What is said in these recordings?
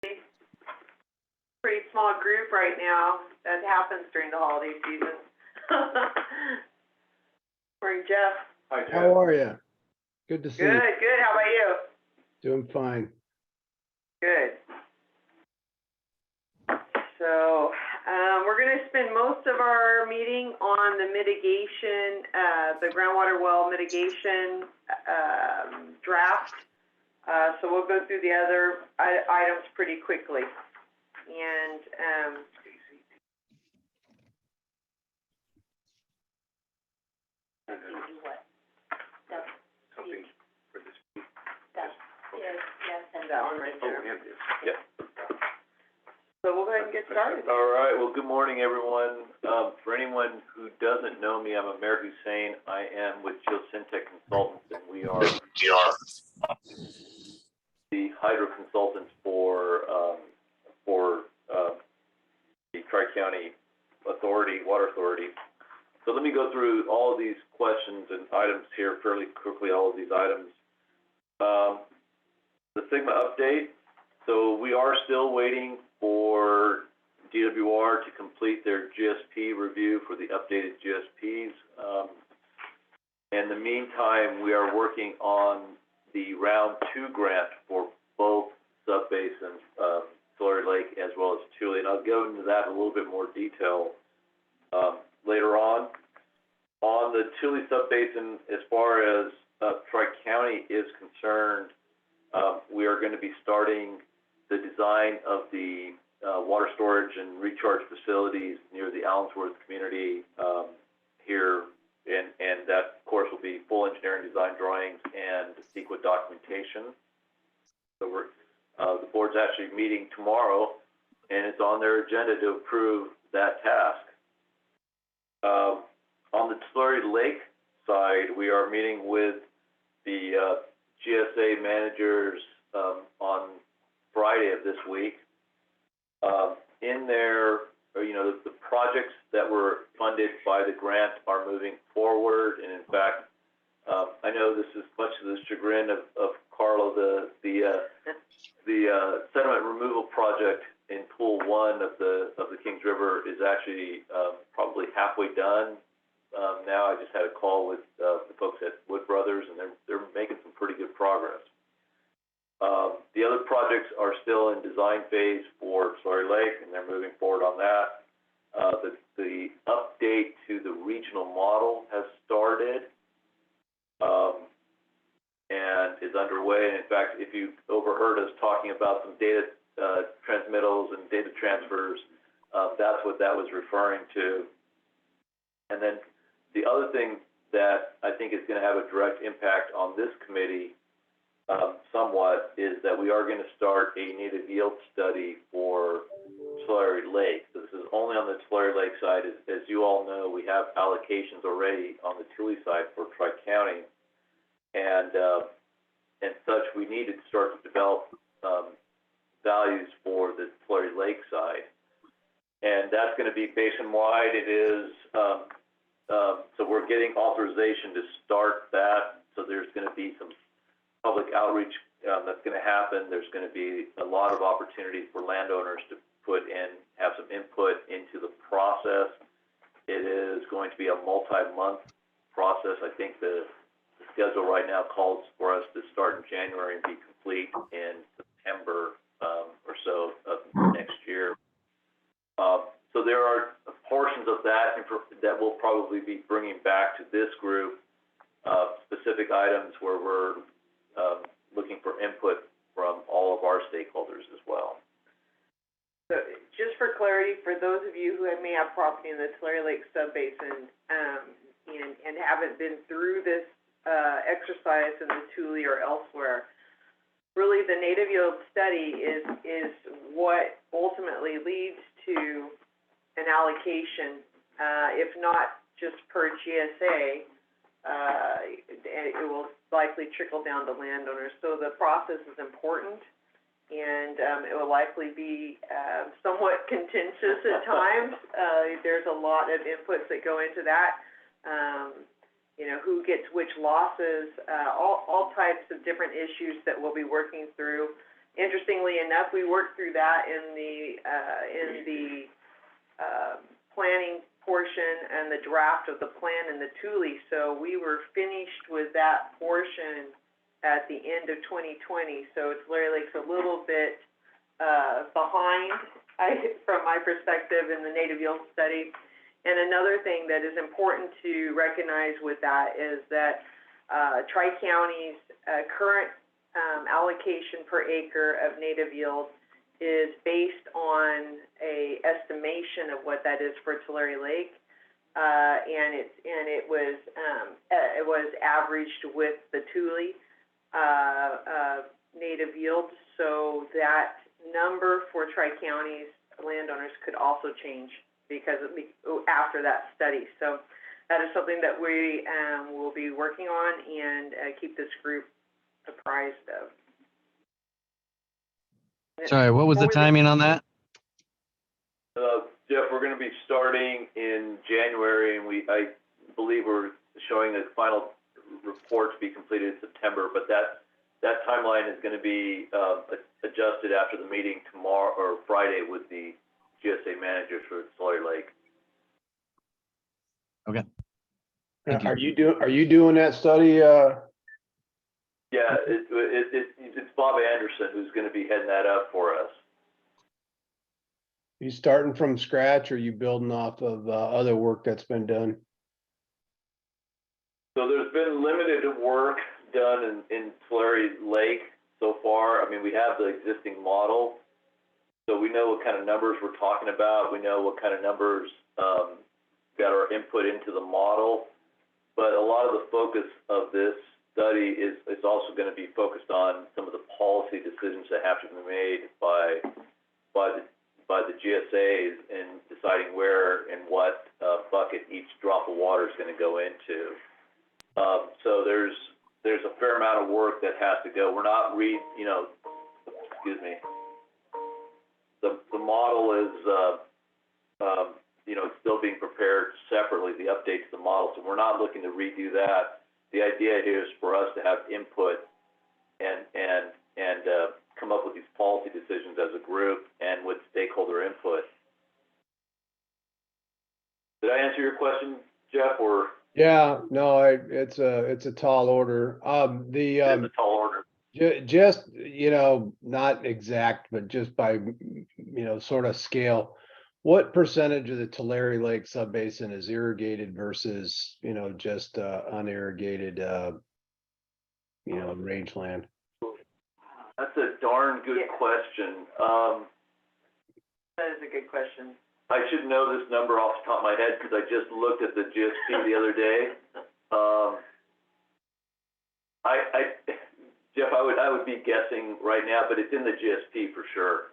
pretty small group right now. That happens during the holiday season. Morning, Jeff. Hi, Jeff. How are you? Good to see you. Good, good. How about you? Doing fine. Good. So we're going to spend most of our meeting on the mitigation, the groundwater well mitigation draft. So we'll go through the other items pretty quickly. And Something for this week. that one right there. Yep. So we'll go ahead and get started. All right. Well, good morning, everyone. For anyone who doesn't know me, I'm Amir Hussein. I am with Geosyntec Consultants, and we are the hydro consultants for the Tri-County Authority, Water Authority. So let me go through all of these questions and items here fairly quickly, all of these items. The Sigma update. So we are still waiting for DWR to complete their GSP review for the updated GSPs. In the meantime, we are working on the round 2 grant for both subbasins, Tulare Lake as well as Tule, and I'll go into that in a little bit more detail later on. On the Tule subbasin, as far as Tri-County is concerned, we are going to be starting the design of the water storage and recharge facilities near the Allensworth community here, and that, of course, will be full engineering design drawings and CEQA documentation. So the board's actually meeting tomorrow, and it's on their agenda to approve that task. On the Tulare Lake side, we are meeting with the GSA managers on Friday of this week. In there, the projects that were funded by the grant are moving forward, and in fact, I know this is much to the chagrin of Carlo, the sediment removal project in Pool 1 of the Kings River is actually probably halfway done. Now I just had a call with the folks at Wood Brothers, and they're making some pretty good progress. The other projects are still in design phase for Tulare Lake, and they're moving forward on that. The update to the regional model has started and is underway. And in fact, if you overheard us talking about some data transmittals and data transfers, that's what that was referring to. And then the other thing that I think is going to have a direct impact on this committee somewhat is that we are going to start a native yield study for Tulare Lake. So this is only on the Tulare Lake side. As you all know, we have allocations already on the Tule side for Tri-County, and such. We need to start to develop values for the Tulare Lake side, and that's going to be basin-wide. It is so we're getting authorization to start that. So there's going to be some public outreach that's going to happen. There's going to be a lot of opportunities for landowners to have some input into the process. It is going to be a multi-month process. I think the schedule right now calls for us to start in January and be complete in September or so of next year. So there are portions of that that we'll probably be bringing back to this group, specific items where we're looking for input from all of our stakeholders as well. So just for clarity, for those of you who may have property in the Tulare Lake subbasin and haven't been through this exercise in the Tule or elsewhere, really the native yield study is what ultimately leads to an allocation, if not just per GSA, it will likely trickle down to landowners. So the process is important, and it will likely be somewhat contentious at times. There's a lot of inputs that go into that. Who gets which losses, all types of different issues that we'll be working through. Interestingly enough, we worked through that in the planning portion and the draft of the plan in the Thule. So we were finished with that portion at the end of 2020. So Tulare Lake's a little bit behind from my perspective in the native yield study. And another thing that is important to recognize with that is that Tri-County's current allocation per acre of native yield is based on a estimation of what that is for Tulare Lake, and it was averaged with the Thule native yield. So that number for Tri-County's landowners could also change because after that study. So that is something that we will be working on and keep this group apprised of. Sorry, what was the timing on that? Jeff, we're going to be starting in January, and I believe we're showing the final report to be completed in September, but that timeline is going to be adjusted after the meeting tomorrow or Friday with the GSA managers for Tulare Lake. Okay. Thank you. Are you doing that study? Yeah, it's Bob Anderson who's going to be heading that up for us. You starting from scratch, or are you building off of other work that's been done? So there's been limited work done in Tulare Lake so far. I mean, we have the existing model, so we know what kind of numbers we're talking about. We know what kind of numbers that are input into the model. But a lot of the focus of this study is also going to be focused on some of the policy decisions that have to be made by the GSAs in deciding where and what bucket each drop of water is going to go into. So there's a fair amount of work that has to go. We're not excuse me. The model is it's still being prepared separately, the update to the model. So we're not looking to redo that. The idea here is for us to have input and come up with these policy decisions as a group and with stakeholder input. Did I answer your question, Jeff, or? Yeah, no, it's a tall order. It is a tall order. Just, not exact, but just by, sort of scale, what percentage of the Tulare Lake subbasin is irrigated versus, just unirrigated, rangeland? That's a darn good question. That is a good question. I should know this number off the top of my head because I just looked at the GSP the other day. Jeff, I would be guessing right now, but it's in the GSP for sure.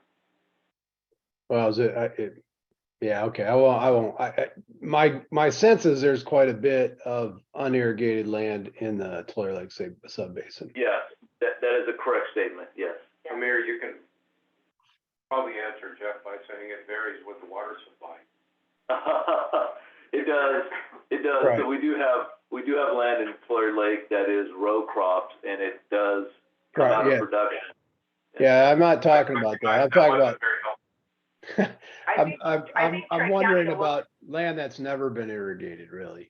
Well, yeah, okay. I won't. My sense is there's quite a bit of unirrigated land in the Tulare Lake subbasin. Yes, that is a correct statement. Yes. Amir, you can probably answer Jeff by saying it varies with the water supply. It does. Right. So we do have land in Tulare Lake that is row crops, and it does come out of production. Yeah, I'm not talking about that. I'm talking about. I think I'm wondering about land that's never been irrigated, really.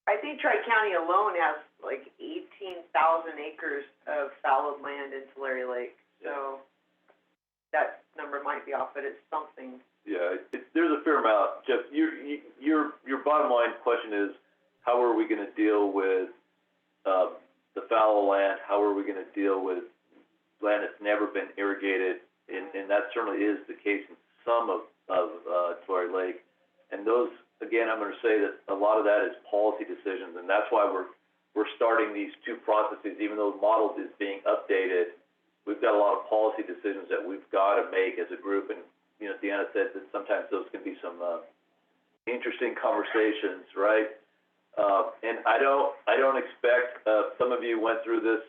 I think Tri-County alone has like 18,000 acres of fallowed land in Tulare Lake. So that number might be off, but it's something. Yeah, there's a fair amount. Jeff, your bottom line question is, how are we going to deal with the fallow land? How are we going to deal with land that's never been irrigated? And that certainly is the case in some of Tulare Lake. And those, again, I'm going to say that a lot of that is policy decisions, and that's why we're starting these two processes. Even though the model is being updated, we've got a lot of policy decisions that we've got to make as a group. And Deanna said that sometimes those can be some interesting conversations, right? And I don't expect. Some of you went through this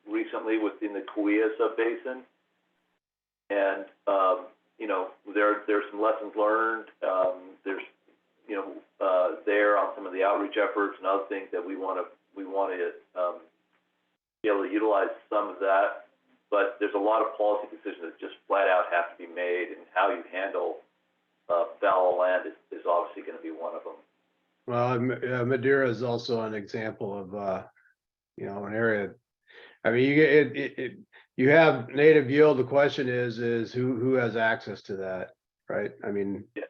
recently within the Kauai subbasin, and there's some lessons learned. There's there on some of the outreach efforts and other things that we want to be able to utilize some of that. but there's a lot of policy decisions that just flat out have to be made, and how you handle fallow land is obviously going to be one of them. Well, Madeira is also an example of, an area. I mean, you have native yield. The question is who has access to that, right? I mean, Yeah.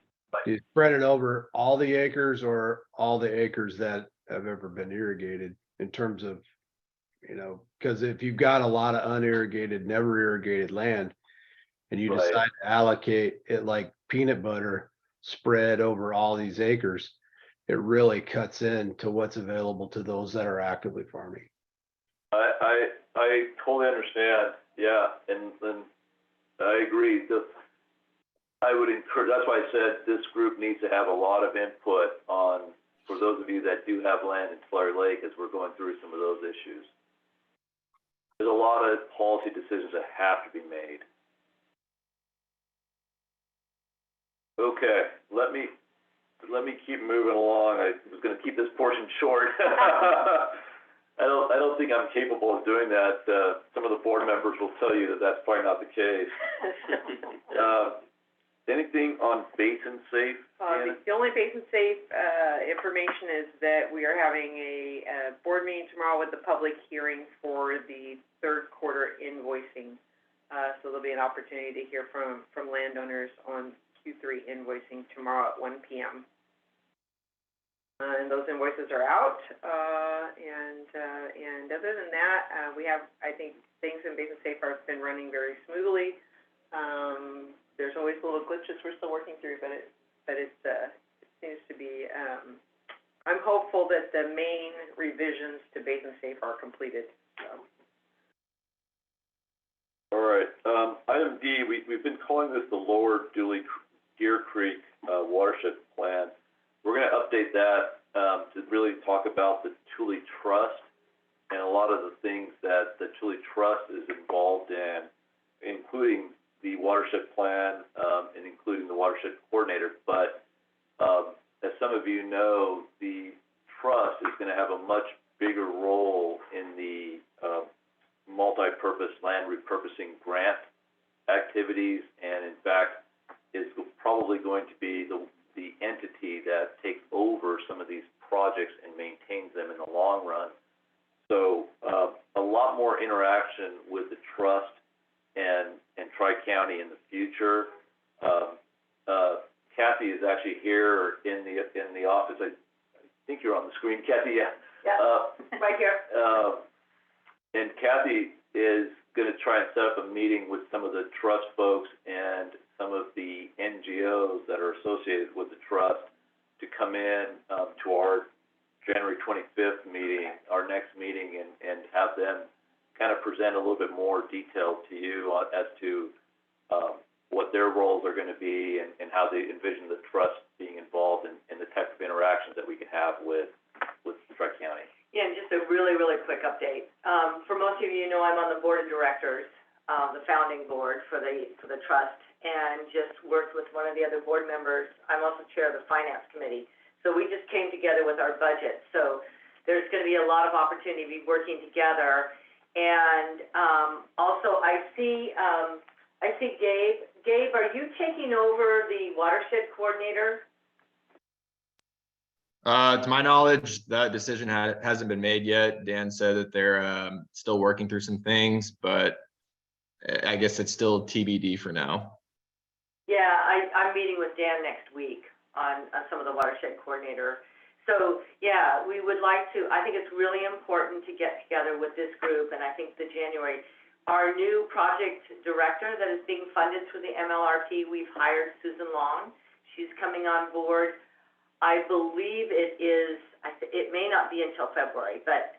do you spread it over all the acres or all the acres that have ever been irrigated in terms of, because if you've got a lot of unirrigated, never irrigated land, and you Right. decide to allocate it like peanut butter spread over all these acres, it really cuts into what's available to those that are actively farming. I totally understand. Yeah, and I agree. I would encourage, that's why I said this group needs to have a lot of input on, for those of you that do have land in Tulare Lake, as we're going through some of those issues. There's a lot of policy decisions that have to be made. Okay, let me keep moving along. I was going to keep this portion short. I don't think I'm capable of doing that. Some of the board members will tell you that that's probably not the case. Anything on basin safe? The only basin safe information is that we are having a board meeting tomorrow with the public hearing for the third quarter invoicing. So there'll be an opportunity to hear from landowners on Q3 invoicing tomorrow at 1 p.m. And those invoices are out, and other than that, we have, I think, things in Basin Safe have been running very smoothly. There's always little glitches we're still working through, but it seems to be, I'm hopeful that the main revisions to Basin Safe are completed, so. All right, item D, we've been calling this the Lower Deer Creek Watershed Plan. We're going to update that to really talk about the Tule Trust and a lot of the things that the Tule Trust is involved in, including the watershed plan and including the watershed coordinator. But as some of you know, the trust is going to have a much bigger role in the multi-purpose land repurposing grant activities, and in fact is probably going to be the entity that takes over some of these projects and maintains them in the long run. So a lot more interaction with the trust and Tri-County in the future. Kathy is actually here in the office. I think you're on the screen, Kathy. Yeah. Yeah. Right here. And Kathy is going to try and set up a meeting with some of the trust folks and some of the NGOs that are associated with the trust to come in to our January 25th meeting, our next meeting, and have them kind of present a little bit more detail to you as to what their roles are going to be and how they envision the trust being involved in the type of interactions that we can have with Tri-County. Yeah, and just a really, really quick update. For most of you, I'm on the board of directors, the founding board for the trust, and just worked with one of the other board members. I'm also chair of the finance committee. So we just came together with our budget. So there's going to be a lot of opportunity to be working together. And also I see Gabe. Gabe, are you taking over the watershed coordinator? To my knowledge, that decision hasn't been made yet. Dan said that they're still working through some things, but I guess it's still TBD for now. Yeah, I'm meeting with Dan next week on some of the watershed coordinator. So yeah, we would like to, I think it's really important to get together with this group, and I think our new project director that is being funded through the MLRP, we've hired Susan Long. She's coming on board. I believe it may not be until February, but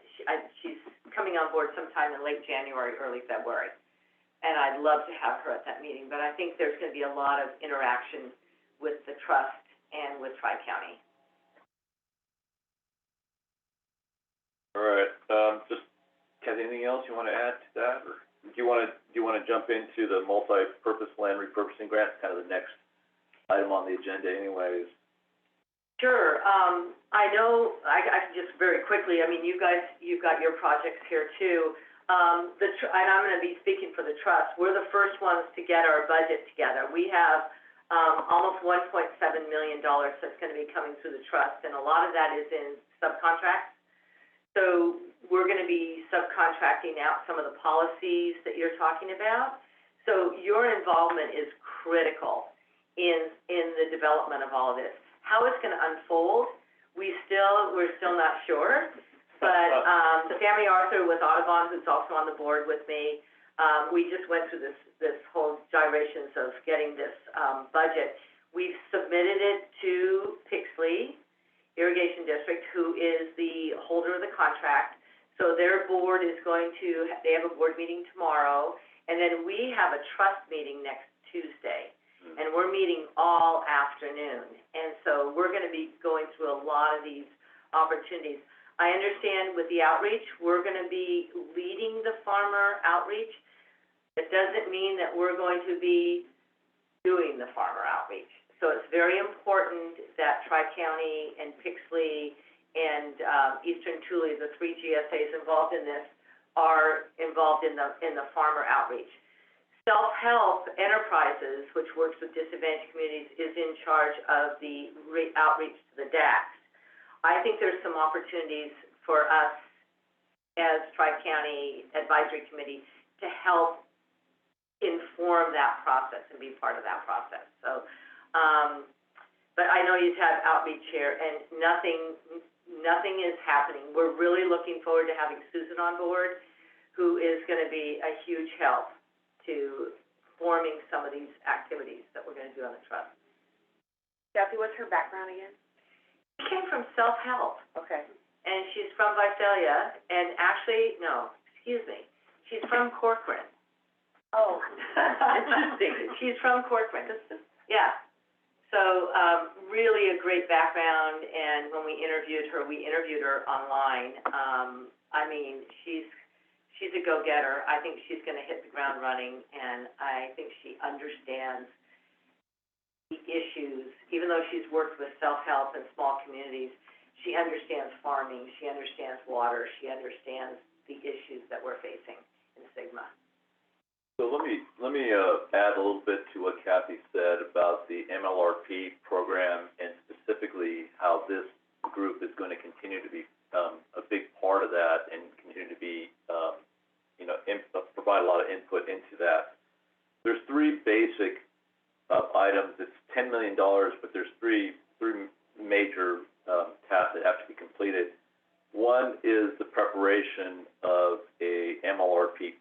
she's coming on board sometime in late January, early February. And I'd love to have her at that meeting, but I think there's going to be a lot of interaction with the trust and with Tri-County. All right. Just, Kathy, anything else you want to add to that, or do you want to jump into the multi-purpose land repurposing grant, kind of the next item on the agenda, anyways? Sure. I know. I can just very quickly. I mean, you've got your projects here too. And I'm gonna be speaking for the trust, we're the first ones to get our budget together. We have, almost $1.7 million that's gonna be coming through the trust, and a lot of that is in subcontracts. So we're gonna be subcontracting out some of the policies that you're talking about. So your involvement is critical in the development of all of this. How it's gonna unfold, we're still not sure. But, Sammy Arthur with Audubon, who's also on the board with me, we just went through this whole gyrations of getting this, budget. We've submitted it to Pixley Irrigation District, who is the holder of the contract. So their board is they have a board meeting tomorrow, and then we have a trust meeting next Tuesday. And we're meeting all afternoon. And so we're gonna be going through a lot of these opportunities. I understand with the outreach, we're gonna be leading the farmer outreach. It doesn't mean that we're going to be doing the farmer outreach. So it's very important that Tri-County and Pixley and, Eastern Tule, the 3 GSAs involved in this, are involved in the farmer outreach. Self-Help Enterprises, which works with disadvantaged communities, is in charge of the outreach to the DACs. I think there's some opportunities for us as Tri-County Advisory Committee to help inform that process and be part of that process. So, but I know you've had outreach here, and nothing is happening. We're really looking forward to having Susan on board, who is going to be a huge help to forming some of these activities that we're going to do on the trust. Kathy, what's her background again? She came from Self-Help, Okay. and she's from Visalia, and actually, no, excuse me, she's from Corcoran. Oh, interesting. She's from Corcoran, yeah. So, really a great background, and when we interviewed her online. I mean, she's a go-getter. I think she's gonna hit the ground running, and I think she understands the issues. Even though she's worked with self-help and small communities, she understands farming, she understands water, she understands the issues that we're facing in Sigma. So let me add a little bit to what Kathy said about the MLRP program, and specifically how this group is going to continue to be a big part of that, and continue to be provide a lot of input into that. There's three basic items. It's $10 million, but there's three major tasks that have to be completed. One is the preparation of a MLRP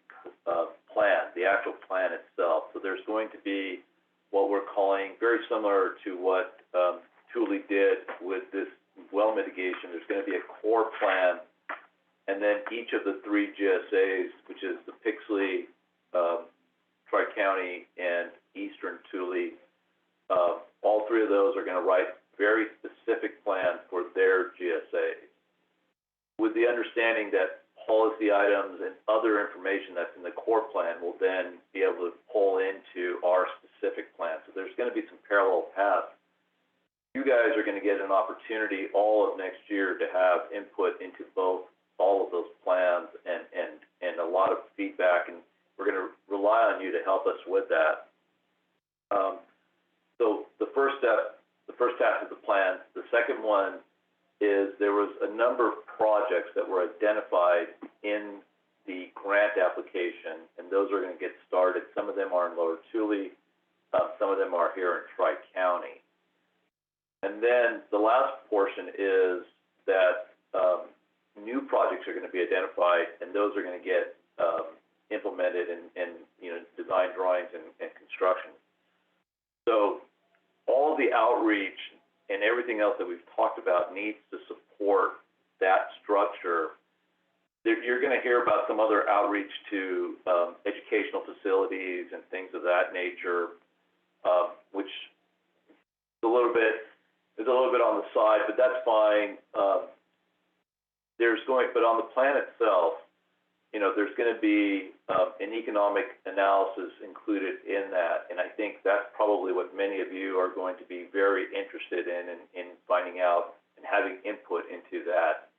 plan, the actual plan itself. So there's going to be what we're calling, very similar to what Thule did with this well mitigation. There's going to be a core plan, and then each of the 3 GSAs, which is the Pixley, Tri-County, and Eastern Tule, all 3 of those are going to write very specific plans for their GSAs, with the understanding that policy items and other information that's in the core plan will then be able to pull into our specific plan. So there's going to be some parallel paths. You guys are going to get an opportunity all of next year to have input into all of those plans, and a lot of feedback, and we're going to rely on you to help us with that. So the first half of the plan. The second one is there was a number of projects that were identified in the grant application, and those are going to get started. Some of them are in Lower Tule, some of them are here in Tri-County. And then the last portion is that new projects are going to be identified, and those are going to get implemented in design drawings and construction. So all the outreach and everything else that we've talked about needs to support that structure. You're going to hear about some other outreach to educational facilities and things of that nature, which is a little bit on the side, but that's fine. But on the plan itself, there's going to be an economic analysis included in that, and I think that's probably what many of you are going to be very interested in finding out and having input into that.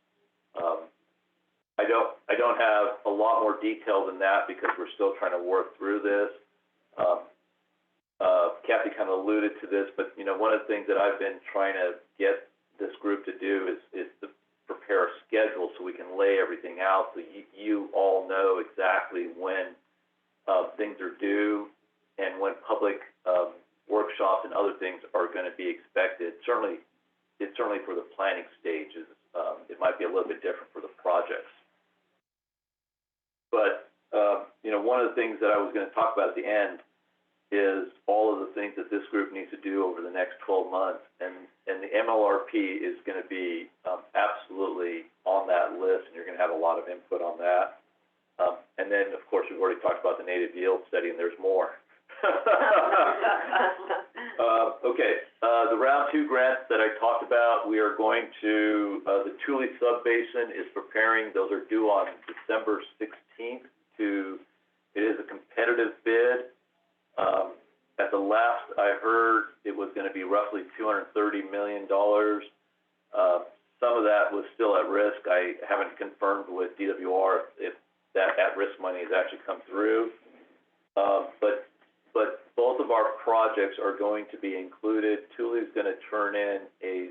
I don't have a lot more detail than that because we're still trying to work through this. Kathy kind of alluded to this, but you know, one of the things that I've been trying to get this group to do is to prepare a schedule so we can lay everything out so you all know exactly when things are due and when public workshops and other things are going to be expected. It's certainly for the planning stages. It might be a little bit different for the projects. But you know, one of the things that I was going to talk about at the end is all of the things that this group needs to do over the next 12 months. And the MLRP is going to be absolutely on that list, and you're going to have a lot of input on that. And then, of course, we've already talked about the native yield study, and there's more. Okay, the round 2 grants that I talked about, we are going to, the Tule Subbasin is preparing, those are due on December 16th it is a competitive bid. At the last I heard, it was going to be roughly $230 million. Some of that was still at risk. I haven't confirmed with DWR if that at-risk money has actually come through. But both of our projects are going to be included. Tule is going to turn in a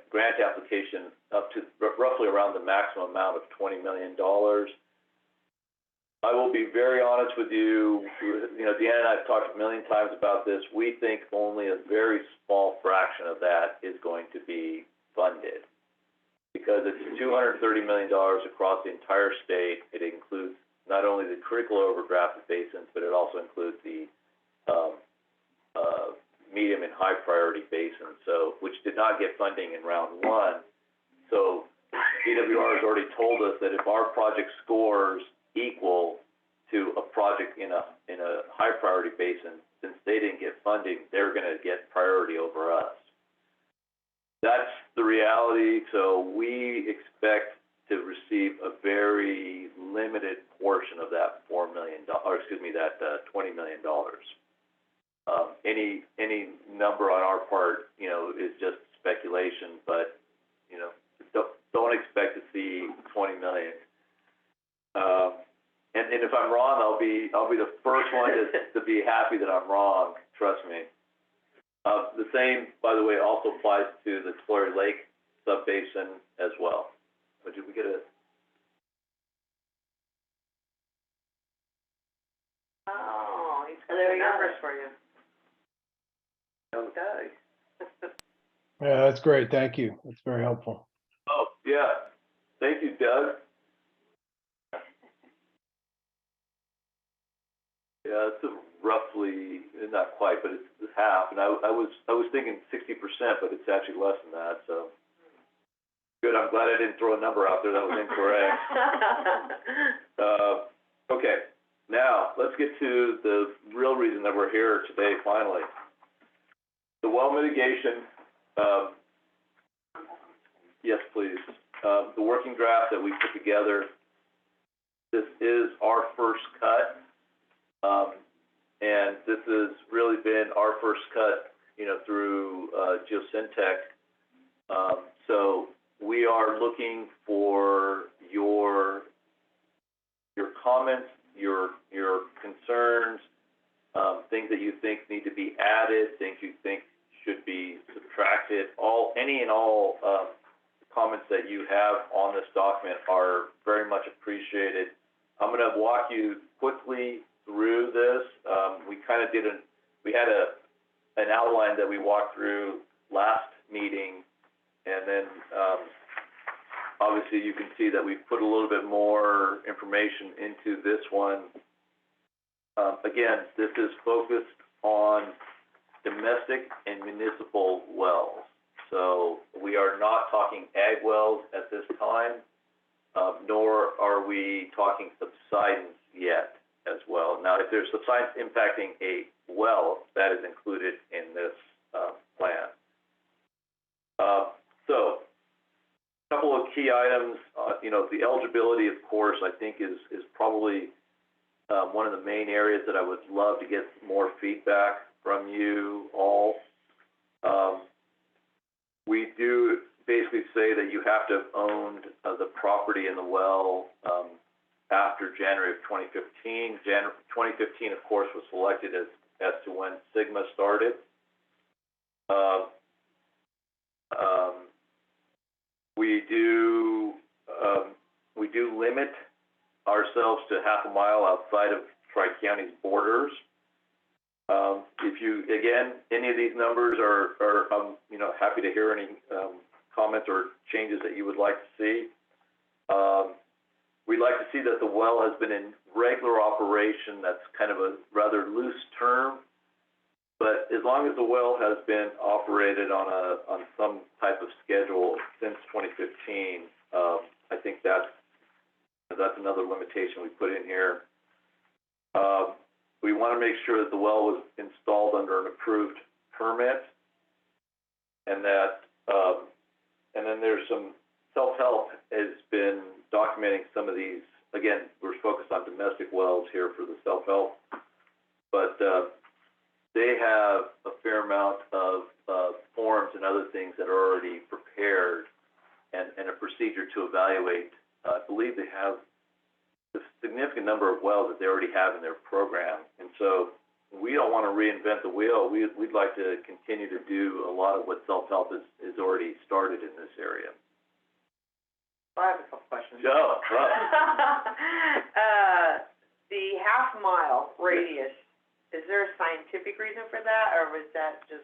grant application up to roughly around the maximum amount of $20 million. I will be very honest with you. You know, Deanna and I have talked a million times about this. We think only a very small fraction of that is going to be funded because it's $230 million across the entire state. It includes not only the critical overdrafted basins, but it also includes the medium and high priority basins, so which did not get funding in round 1. So DWR has already told us that if our project scores equal to a project in a high priority basin, since they didn't get funding, they're going to get priority over us. That's the reality. So we expect to receive a very limited portion of that $20 million. Any number on our part, you know, is just speculation. But you know, don't expect to see 20 million. And if I'm wrong, I'll be the first one to be happy that I'm wrong. Trust me. The same, by the way, also applies to the Tulare Lake subbasin as well. But did we get a? Oh, he's got There the you go. numbers for you. Okay. Yeah, that's great. Thank you. That's very helpful. Oh, yeah. Thank you, Doug. Yeah, it's roughly, not quite, but it's half. And I was thinking 60%, but it's actually less than that. So good. I'm glad I didn't throw a number out there that was incorrect. Okay. Now let's get to the real reason that we're here today. Finally, the well mitigation. Yes, please. The working draft that we put together. This is our first cut. And this has really been our first cut, you know, through Geosyntec. So we are looking for your comments, your concerns, things that you think need to be added, things you think should be subtracted. Any and all comments that you have on this document are very much appreciated. I'm going to walk you quickly through this. We kind of we had an outline that we walked through last meeting, and then obviously you can see that we've put a little bit more information into this one. Again, this is focused on domestic and municipal wells. So we are not talking ag wells at this time, nor are we talking subsidence yet as well. Now, if there's subsidence impacting a well, that is included in this plan. So, a couple of key items. You know, the eligibility, of course, I think is probably one of the main areas that I would love to get more feedback from you all. We do, basically say that you have to have owned the property in the well after January of 2015. 2015, of course, was selected as to when Sigma started. We do limit ourselves to half a mile outside of Tri-County's borders. If you, again, any of these numbers are happy to hear any comments or changes that you would like to see. We'd like to see that the well has been in regular operation. That's kind of a rather loose term, but as long as the well has been operated on some type of schedule since 2015, I think that's another limitation we put in here. We want to make sure that the well was installed under an approved permit, and that, and then there's some self-help has been documenting some of these. Again, we're focused on domestic wells here for the self-help, but they have a fair amount of forms and other things that are already prepared, and a procedure to evaluate. I believe they have a significant number of wells that they already have in their program, and so we don't want to reinvent the wheel. We'd like to continue to do a lot of what self-help is already started in this area. I have a couple questions. Joe, The half-mile radius, is there a scientific reason for that, or was that just?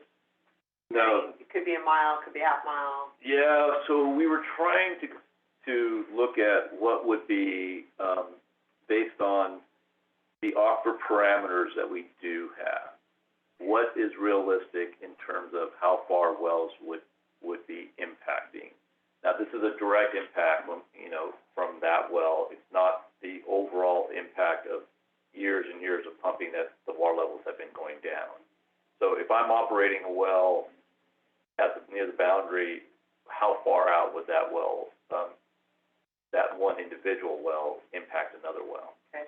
No. It could be a mile, could be half mile. Yeah, so we were trying to look at what would be based on the aquifer parameters that we do have. What is realistic in terms of how far wells would be impacting? Now, this is a direct impact from that well. It's not the overall impact of years and years of pumping that the water levels have been going down. So if I'm operating a well near the boundary, how far out would that well, that one individual well, impact another well? Okay.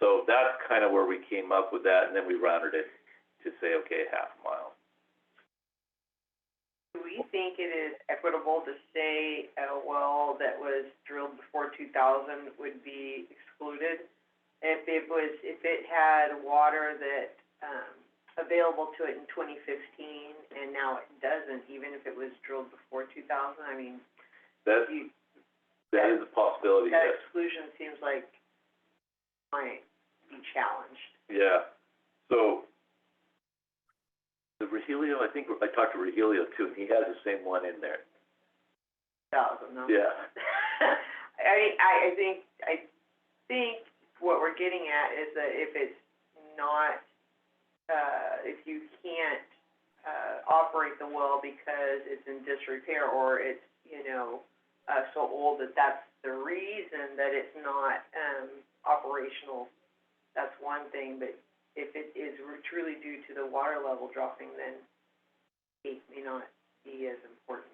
So that's kind of where we came up with that, and then we rounded it to say, okay, half a mile. Do we think it is equitable to say a well that was drilled before 2000 would be excluded? If it had water that, available to it in 2015, and now it doesn't, even if it was drilled before 2000, I mean, That is a possibility, that yes. exclusion seems like might be challenged. Yeah. So the Regilio, I think I talked to Regilio too, and he has the same one in there. 2000, no? Yeah. I think what we're getting at is that if it's not, if you can't operate the well because it's in disrepair, or it's, so old that that's the reason that it's not operational, that's one thing. But if it is truly due to the water level dropping, then it may not be as important.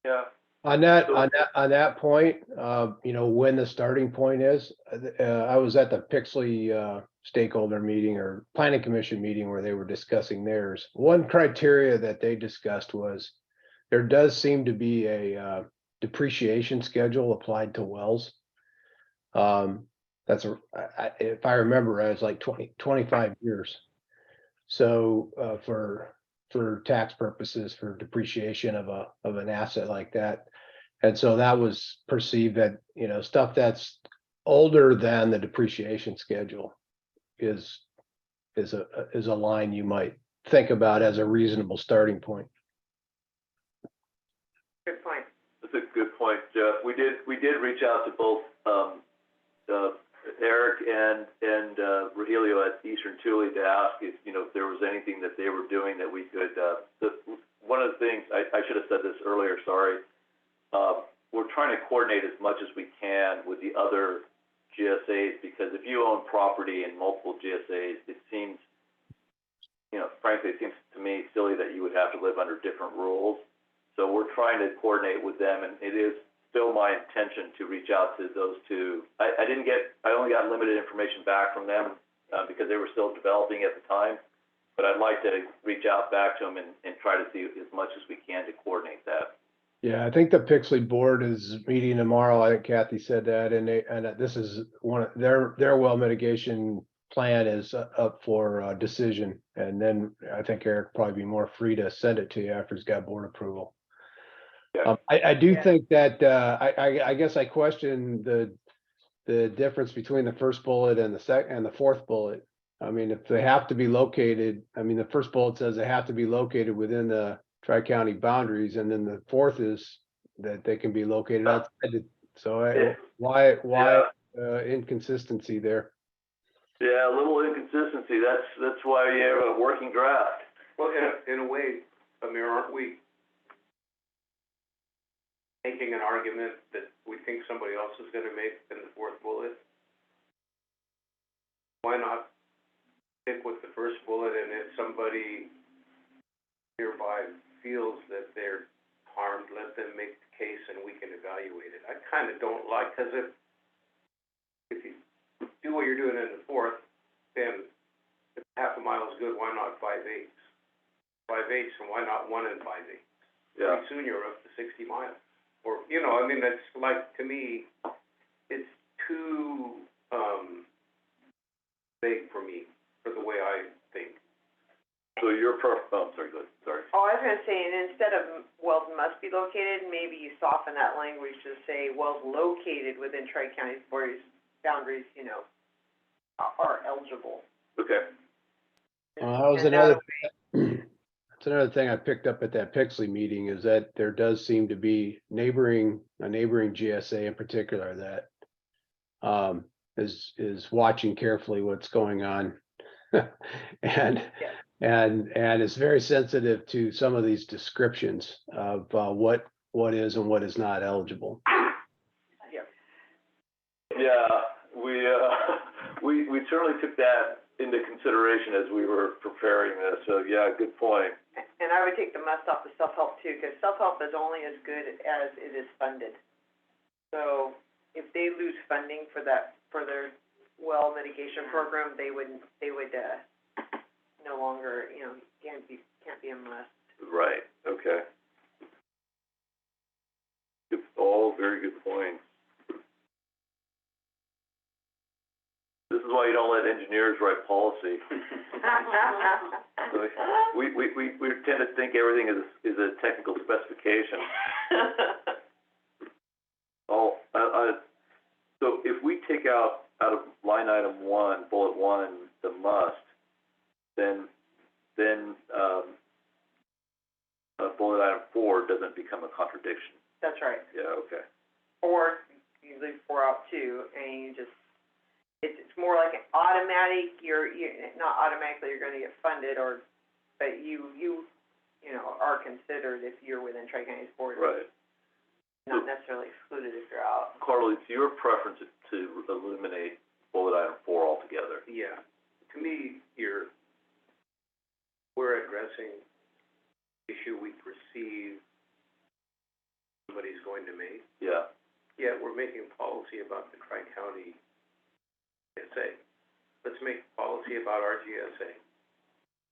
Yeah. On that point, when the starting point is, I was at the Pixley stakeholder meeting or planning commission meeting where they were discussing theirs. One criteria that they discussed was there does seem to be a depreciation schedule applied to wells. If I remember, it was like 25 years. So for tax purposes, for depreciation of an asset like that. And so that was perceived that, stuff that's older than the depreciation schedule is a line you might think about as a reasonable starting point. Good point. That's a good point, Jeff. We did reach out to both Eric and Regilio at Eastern Thule to ask if there was anything that they were doing that we could. One of the things I should have said this earlier. Sorry. We're trying to coordinate as much as we can with the other GSAs, because if you own property in multiple GSAs, it seems, frankly, it seems to me silly that you would have to live under different rules. So we're trying to coordinate with them, and it is still my intention to reach out to those two. I only got limited information back from them because they were still developing at the time, but I'd like to reach out back to them and try to see as much as we can to coordinate that. Yeah, I think the Pixley board is meeting tomorrow. I think Kathy said that, and this is one of their well mitigation plan is up for decision. And then I think Eric probably be more free to send it to you after he's got board approval. Yeah. I do Yeah. think that, I guess I question the difference between the first bullet and the fourth bullet. I mean, if they have to be located, I mean, the first bullet says they have to be located within the tri-county boundaries, and then the fourth is that they can be located outside. So why inconsistency there? Yeah, a little inconsistency. That's why you have a working draft. Well, in a way, Amir, aren't we making an argument that we think somebody else is gonna make in the fourth bullet? Why not stick with the first bullet, and if somebody nearby feels that they're harmed, let them make the case and we can evaluate it. I kinda don't like, cause if you do what you're doing in the fourth, then if half a mile is good, why not 5/8? 5/8, and why not 1 5/8? Yeah. Pretty soon you're up to 60 miles. Or, you know, I mean, that's like, to me, it's too, vague for me, for the way I think. So oh, sorry, go ahead, sorry. Oh, I was gonna say, and instead of wells must be located, maybe you soften that language to say wells located within tri-county boundaries, you know, are eligible. Okay. That was And another, that that's another thing I picked up at that Pixley meeting, is that there does seem to be a neighboring GSA in particular that is watching carefully what's going on. And is very sensitive to some of these descriptions of what is and what is not eligible. Yeah, we certainly took that into consideration as we were preparing this, so yeah, good point. And I would take the must off the self-help too, because self-help is only as good as it is funded. So if they lose funding for their well mitigation program, they would no longer, you know, can't be a must. Right, okay. All very good points. This is why you don't let engineers write policy. We tend to think everything is a technical specification. So if we take out of line item 1, bullet 1, the must, then bullet item 4 doesn't become a contradiction. That's right. Yeah, okay. Or you leave 4 out too, and you just, it's more like an automatic, you're not automatically you're gonna get funded, but you know, are considered if you're within tri-county's borders. Right. Not necessarily excluded if you're out. Carl, it's your preference to eliminate bullet item 4 altogether. Yeah, to me, we're addressing issue we perceive somebody's going to make. Yeah. Yet we're making policy about the tri-county GSA. Let's make policy about our GSA.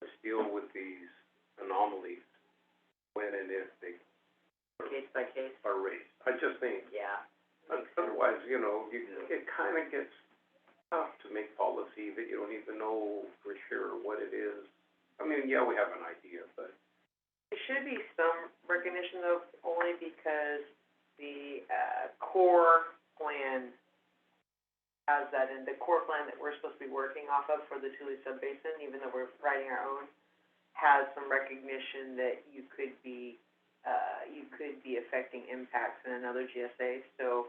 Let's deal with these anomalies when and if they Case by case, are raised. I just think, yeah. otherwise, you know, it kind of gets tough to make policy that you don't even know for sure what it is. I mean, yeah, we have an idea, but There should be some recognition though, only because the, core plan has that, and the core plan that we're supposed to be working off of for the Tule Subbasin, even though we're writing our own, has some recognition that you could be affecting impacts in another GSA. So,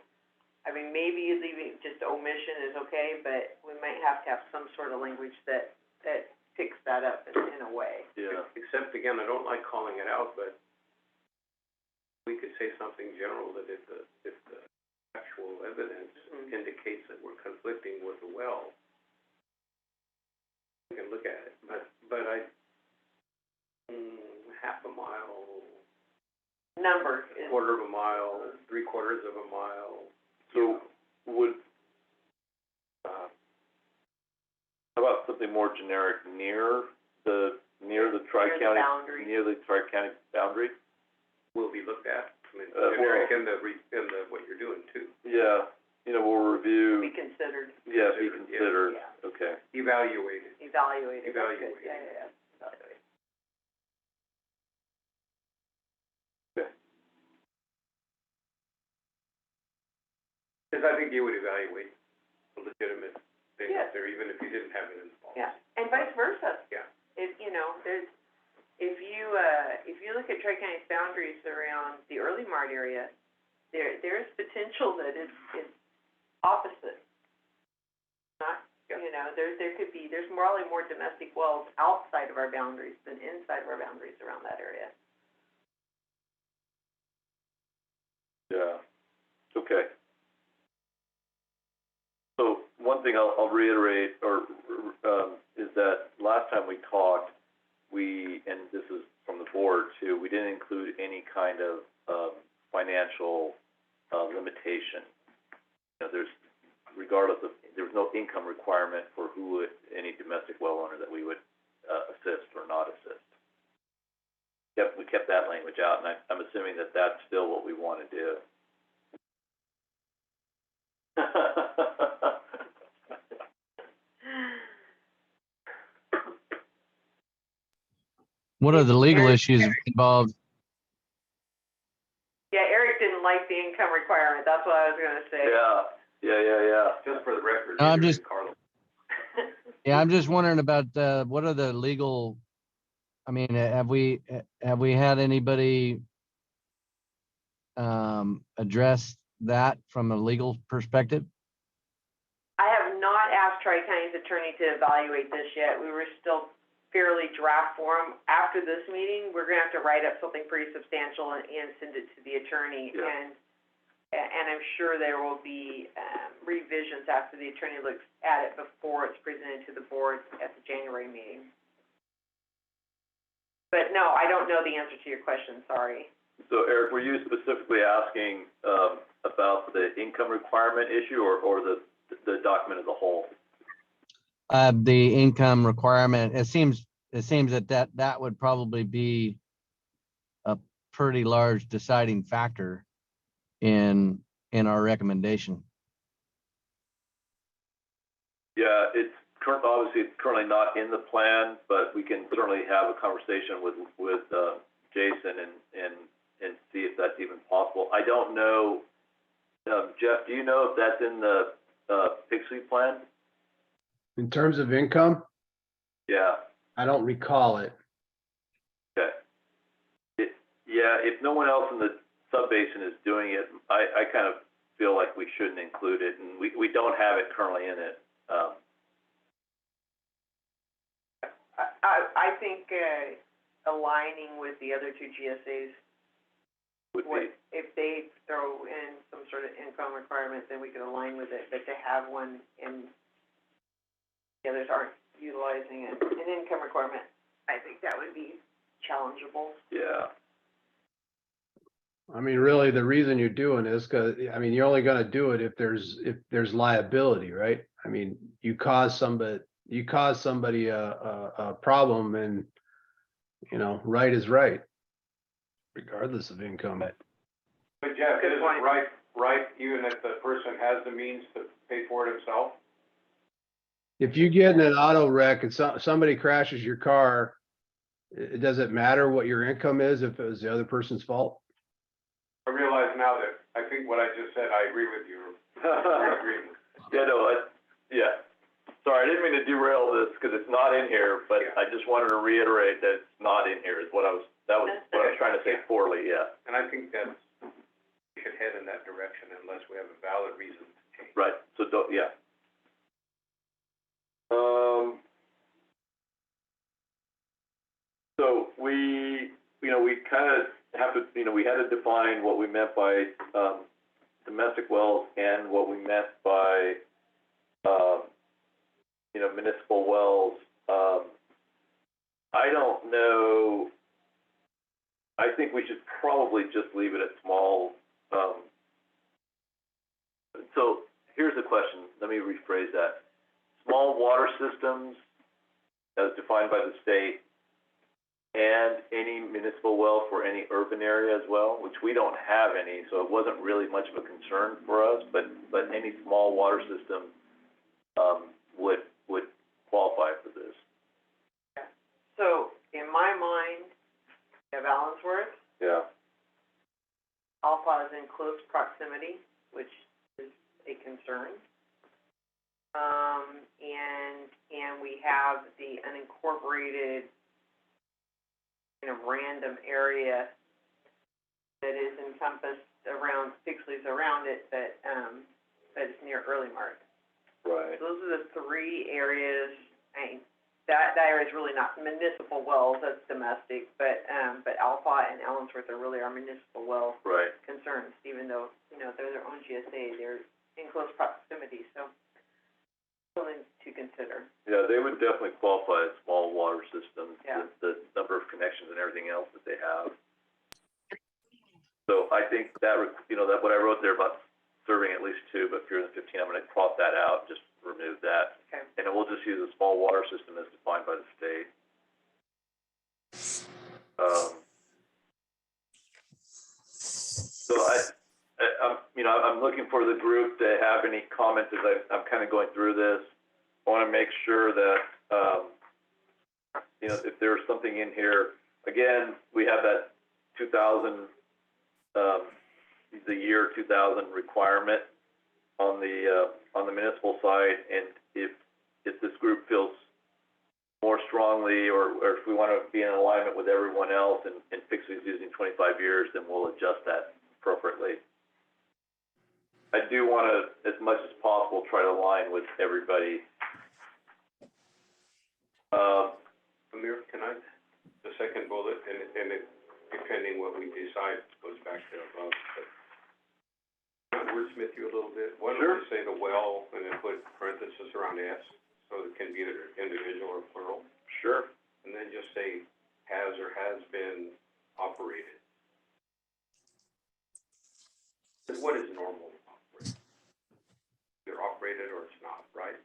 I mean, maybe leaving just omission is okay, but we might have to have some sort of language that picks that up in a way. Yeah. except again, I don't like calling it out, but we could say something general that if the actual evidence indicates that we're conflicting with the well, we can look at it, but half a mile, Number is, quarter of a mile, 3/4 of a mile. So would, how about something more generic, near the tri-county? boundary. Near the tri-county boundary? Will be looked at. I mean, Evaluate. Yeah, evaluate. Because I think you would evaluate a legitimate thing Yeah. up there, even if you didn't have it in the policy. Yeah, and vice versa. Yeah. If, you know, if you look at Tri-County's boundaries around the early Mart area, there's potential that it's opposite. Not, Yeah. you know, there's probably more domestic wells outside of our boundaries than inside of our boundaries around that area. Yeah, okay. So one thing I'll reiterate, is that last time we talked, and this is from the board too, we didn't include any kind of, financial, limitation. You know, there's no income requirement for any domestic well owner that we would, assist or not assist. Yep, we kept that language out, and I'm assuming that that's still what we want to do. What are the legal Eric- issues involved? Yeah, Eric didn't like the income requirement, that's what I was gonna say. Yeah. Just for the record. No, I'm neither just- did Carlos. Yeah, I'm just wondering about, what are the legal, I mean, have we had anybody address that from a legal perspective? I have not asked Tri-County's attorney to evaluate this yet. We were still fairly draft form. After this meeting, we're gonna have to write up something pretty substantial and send it to the attorney. Yeah. And I'm sure there will be revisions after the attorney looks at it before it's presented to the board at the January meeting. But no, I don't know the answer to your question, sorry. So Eric, were you specifically asking, about the income requirement issue or the document as a whole? The income requirement, it seems that would probably be a pretty large deciding factor in our recommendation. Yeah, obviously it's currently not in the plan, but we can certainly have a conversation with Jason and see if that's even possible. I don't know, Jeff, do you know if that's in the PICSI plan? In terms of income, Yeah, I don't recall it. okay. Yeah, if no one else in the subbasin is doing it, I kind of feel like we shouldn't include it, and we don't have it currently in it. I think aligning with the other two GSAs, Would be, if they throw in some sort of income requirement, then we can align with it, but to have one and the others aren't utilizing it, an income requirement, I think that would be challengeable. yeah. I mean, really, the reason you're doing this, I mean, you're only gonna do it if there's liability, right? I mean, you cause somebody a problem, and, you know, right is right, regardless of income. But Jeff, Good isn't point. it right, even if the person has the means to pay for it himself? If you get in an auto wreck and somebody crashes your car, it doesn't matter what your income is if it was the other person's fault. I realize now that I think what I just said, I agree with you. I agree. Yeah, no, yeah. Sorry, I didn't mean to derail this because it's not in here, but Yeah. I just wanted to reiterate that it's not in here is what I was trying to say poorly, yeah. And I think that's, we should head in that direction unless we have a valid reason to change. Right, so don't, yeah. So we kind of have to, we had to define what we meant by, domestic wells and what we meant by, municipal wells. I don't know, I think we should probably just leave it at small, so here's the question, let me rephrase that. Small water systems, as defined by the state, and any municipal well for any urban area as well, which we don't have any, so it wasn't really much of a concern for us, but any small water system, would qualify for this. Alpha is in close proximity, which is a concern. And we have the unincorporated kind of random area that is encompassed around, Pixley's around it, that is near Early Mark. Right. Those are the three areas. I mean, that area is really not municipal wells, that's domestic, but Alpha and Ellensworth are really our municipal well Right. concerns, even though, you know, they're their own GSA, they're in close proximity, so something to consider. Yeah, they would definitely qualify as small water systems, Yeah. the number of connections and everything else that they have. So I think that, you know, that what I wrote there about serving at least two, but fewer than 15, I'm gonna cross that out, just remove that. Okay. And then we'll just use a small water system as defined by the state. So I'm looking for the group to have any comments as I'm kind of going through this. I want to make sure that, if there's something in here, again, we have that 2000, the year 2000 requirement on the municipal side, and if this group feels more strongly, or if we want to be in alignment with everyone else and Pixley's using 25 years, then we'll adjust that appropriately. I do want to, as much as possible, try to align with everybody. Amir, can I, the second bullet, and it, depending what we decide, goes back to above, but can I wordsmith you a little bit? Why don't we say the well, and then put parentheses around S, so it can be either individual or plural? Sure. And then just say has or has been operated. Because what is normal operated? Either operated or it's not, right?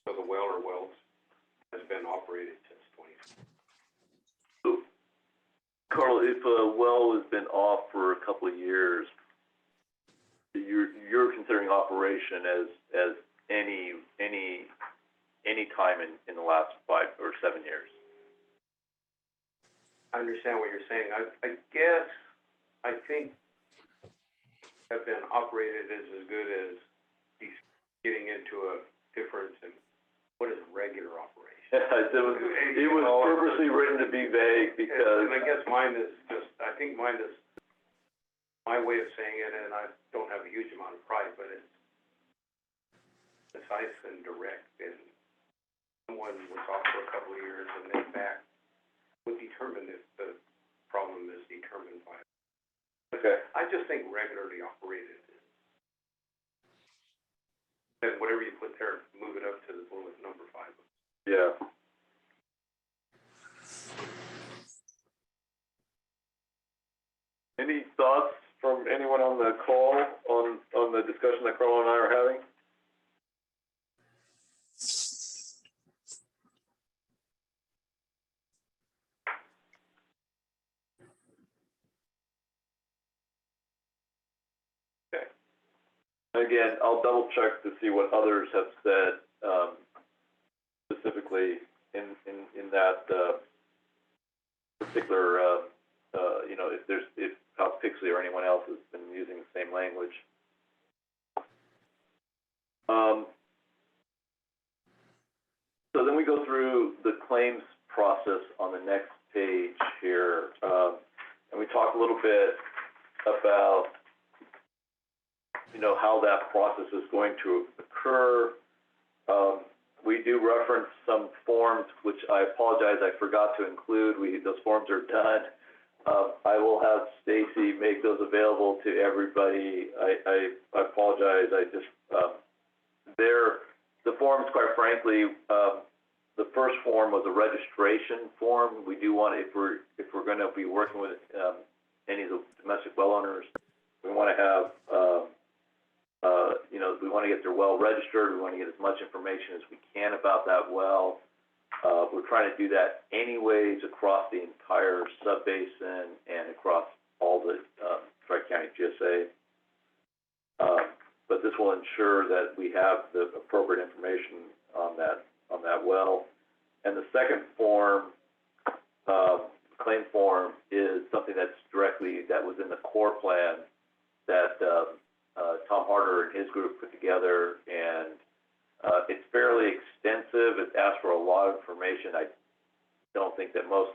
So the well or wells has been operated since 20. So, Carl, if a well has been off for a couple of years, you're considering operation as any time in the last 5 or 7 years. I understand what you're saying. I guess, I think have been operated is as good as he's getting into a difference in what is regular operation. It was purposely written to be vague because. And I guess mine is just, I think mine is my way of saying it, and I don't have a huge amount of pride, but it's concise and direct, and someone was off for a couple of years and then back would determine if the problem is determined by. Okay. I just think regularly operated. And whatever you put there, move it up to the bullet number 5. Yeah. Any thoughts from anyone on the call on the discussion that Carl and I are having? Okay. Again, I'll double check to see what others have said, specifically in that particular, if House Pixley or anyone else has been using the same language. So then we go through the claims process on the next page here, and we talk a little bit about how that process is going to occur. We do reference some forms, which I apologize, I forgot to include. Those forms are done. I will have Stacy make those available to everybody. I apologize. The forms, quite frankly, the first form was a registration form. We do want, if we're going to be working with any of the domestic well owners, we want to have, we want to get their well registered. We want to get as much information as we can about that well. We're trying to do that anyways across the entire subbasin and across all the Tri-County GSA. But this will ensure that we have the appropriate information on that well. And the second form, claim form is something that was in the core plan that, Tom Harder and his group put together, and, it's fairly extensive. It asks for a lot of information. I don't think that most,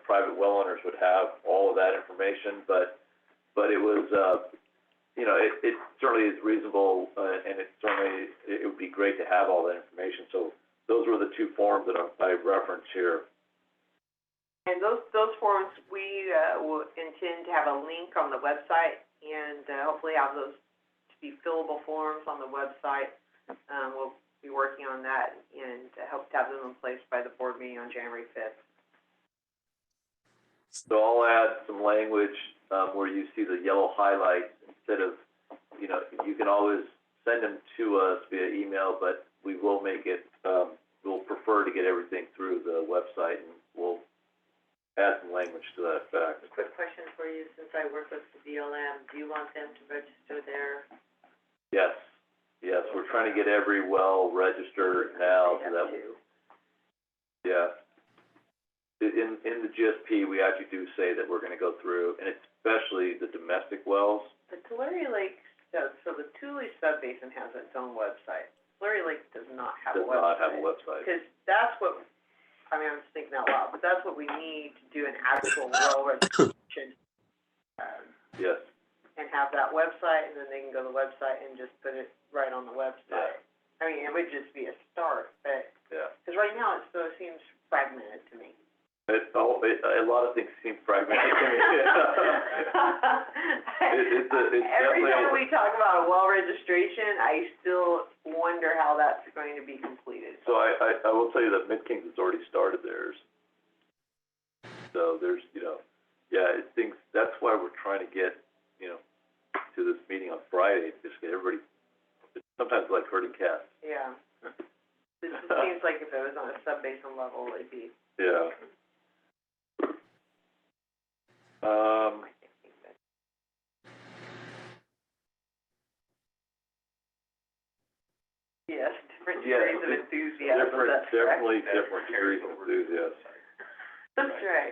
private well owners would have all of that information, but it was, it certainly is reasonable, and it would be great to have all that information. So those were the two forms that I referenced here. And those forms, we, will intend to have a link on the website, and, hopefully have those to be fillable forms on the website. We'll be working on that, and hope to have them in place by the board meeting on January 5th. So I'll add some language, where you see the yellow highlights instead of, you can always send them to us via email, but we will make it, we'll prefer to get everything through the website, and we'll add some language to that effect. A quick question for you, since I work with the BLM, do you want them to register there? Yes, we're trying to get every well registered now, so that, yeah. In the GSP, we actually do say that we're gonna go through, and especially the domestic wells. The Tulare Lake, so the Tule subbasin has its own website. Tulare Lake does not have a website. Does not have a website. Because that's what, I'm just thinking out loud, but that's what we need to do an actual well registration. Yes. And have that website, and then they can go to the website and just put it right on the website. Yeah. I mean, it would just be a start, but, Yeah. because right now it seems fragmented to me. A lot of things seem fragmented to me. It's Every definitely time we talk about a well registration, I still wonder how that's going to be completed. So I will tell you that Mid-Kings has already started theirs. So there's, that's why we're trying to get, to this meeting on Friday, just get everybody, sometimes like herding cats. Yeah. It just seems like if it was on a sub-basin level, it'd be. Yeah. Yes, different Yeah, degrees of enthusiasm. That's definitely correct. different degrees of enthusiasm. That's right.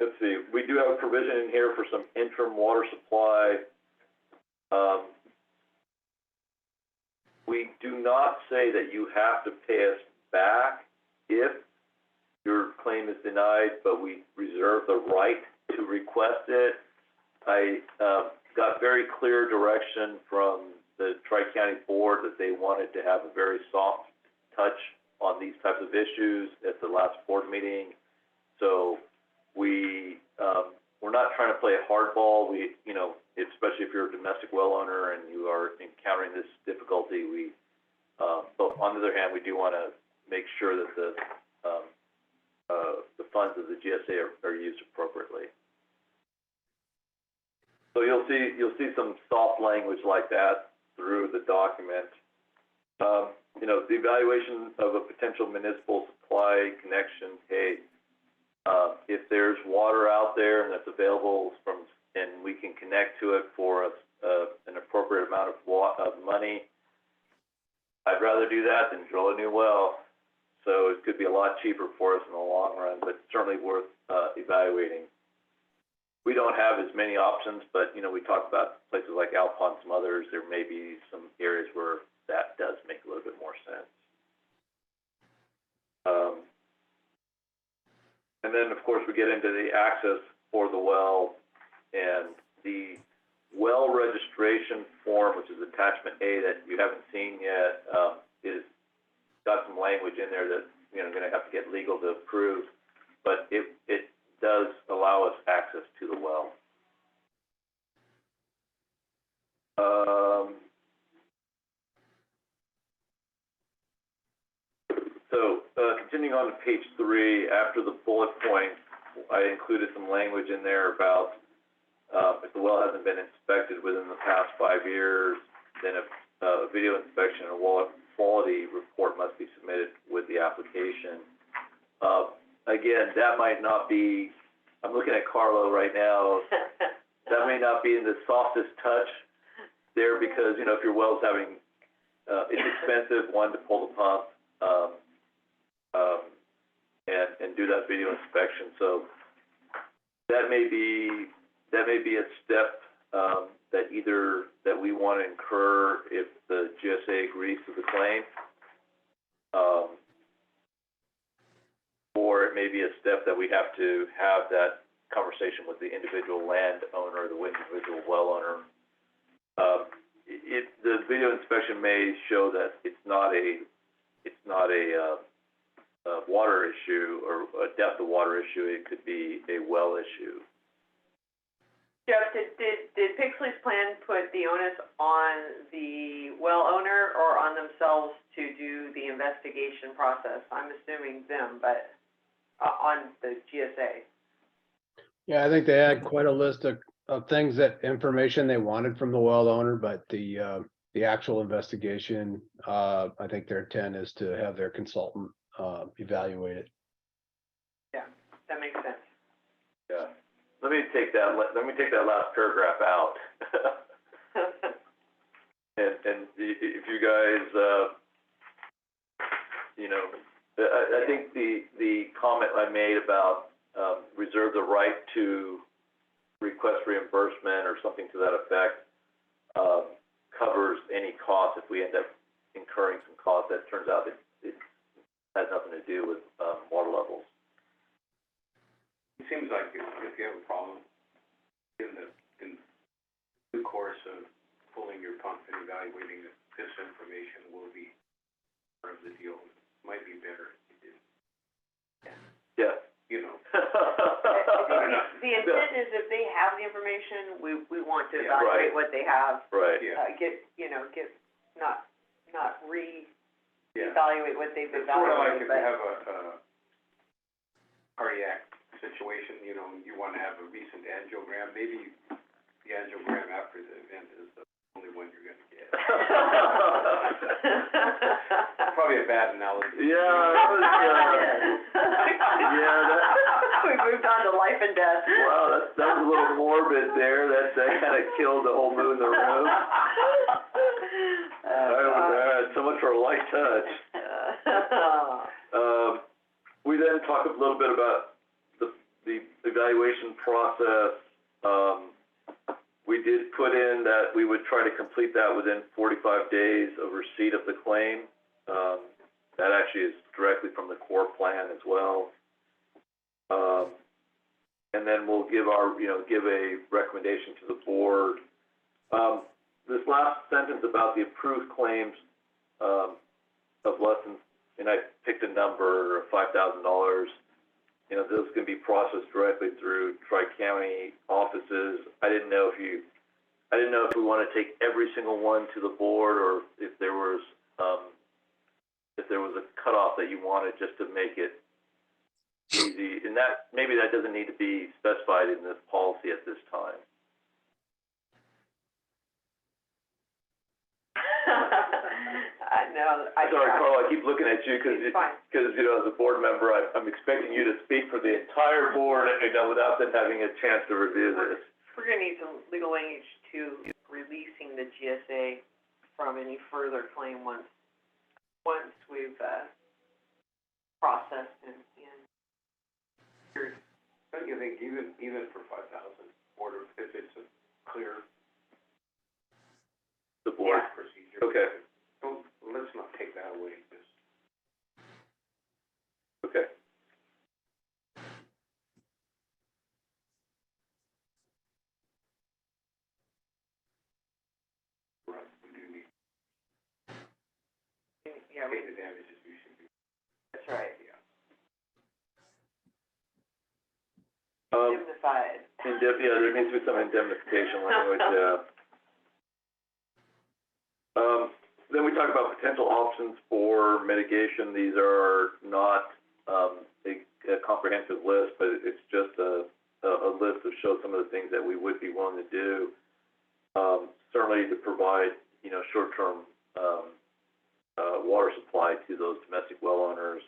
Let's see, we do have a provision in here for some interim water supply. We do not say that you have to pay us back if your claim is denied, but we reserve the right to request it. I got very clear direction from the Tri-County Board that they wanted to have a very soft touch on these types of issues at the last board meeting. So we're not trying to play hardball. Especially if you're a domestic well owner and you are encountering this difficulty, but on the other hand, we do want to make sure that the funds of the GSA are used appropriately. So you'll see some soft language like that through the document. The evaluation of a potential municipal supply connection. Hey, if there's water out there and that's available and we can connect to it for an appropriate amount of money, I'd rather do that than drill a new well. So it could be a lot cheaper for us in the long run, but certainly worth evaluating. We don't have as many options, but we talked about places like Alpine, some others. There may be some areas where that does make a little bit more sense. And then, of course, we get into the access for the well, and the well registration form, which is attachment A that you haven't seen yet, is got some language in there that going to have to get legal to approve, but it does allow us access to the well. Continuing on to page 3, after the bullet points, I included some language in there about if the well hasn't been inspected within the past 5 years, then a video inspection or water quality report must be submitted with the application. Again, that might not be, I'm looking at Carlo right now, that may not be in the softest touch there because, if your well's having, it's expensive, one, to pull the pump, and that video inspection, so that may be a step, that we want to incur if the GSA agrees to the claim. Or it may be a step that we have to have that conversation with the individual landowner, the individual well owner. The video inspection may show that it's not a water issue or a depth of water issue. It could be a well issue. Jeff, did Pixley's plan put the onus on the well owner or on themselves to do the investigation process? I'm assuming them, but on the GSA. Yeah, I think they had quite a list of things information they wanted from the well owner, but the actual investigation, I think their intent is to have their consultant evaluate it. Yeah, that makes sense. Yeah. Let me take that last paragraph out. and if you guys, I think the comment I made about reserve the right to request reimbursement or something to that effect covers any cost if we end up incurring some cost that turns out it has nothing to do with water levels. It seems like if you have a problem in the course of pulling your pump and evaluating it, this information will be part of the deal. It might be better if you did. Yeah. You know. The intent is if they have the information, we want to evaluate what they have. Right. Not re-evaluate what they've It's sort of like evaluated, if you have a cardiac situation, you want to have a recent angiogram, maybe the angiogram after the event is the only one you're going to get. Probably a bad analogy. Yeah, that was, we moved on to life and death. Wow, that was a little morbid there. That kind of killed the whole mood in the room. So much for a light touch. We then talk a little bit about the evaluation process. We did put in that we would try to complete that within 45 days of receipt of the claim. That actually is directly from the core plan as well. And then we'll give a recommendation to the board. This last sentence about the approved claims of less than, and I picked a number of $5,000. Those can be processed directly through Tri-County offices. I didn't know if we want to take every single one to the board, or if there was a cutoff that you wanted just to make it easy. And maybe that doesn't need to be specified in this policy at this time. Sorry, Carl, I keep looking at you because as a board member, I'm expecting you to speak for the entire board, without them having a chance to review this. We're going to need some legal language to releasing the GSA from any further claim once we've processed and Don't you think even for 5,000, order if it's a clear the board procedure? Okay. Let's not take that away. Okay. Right, we do need yeah, pay the damages. We should be. that's right. Yeah. Indemnified. There needs to be some indemnification language. Then we talk about potential options for mitigation. These are not a comprehensive list, but it's just a list that shows some of the things that we would be willing to do. Certainly to provide, short-term water supply to those domestic well owners.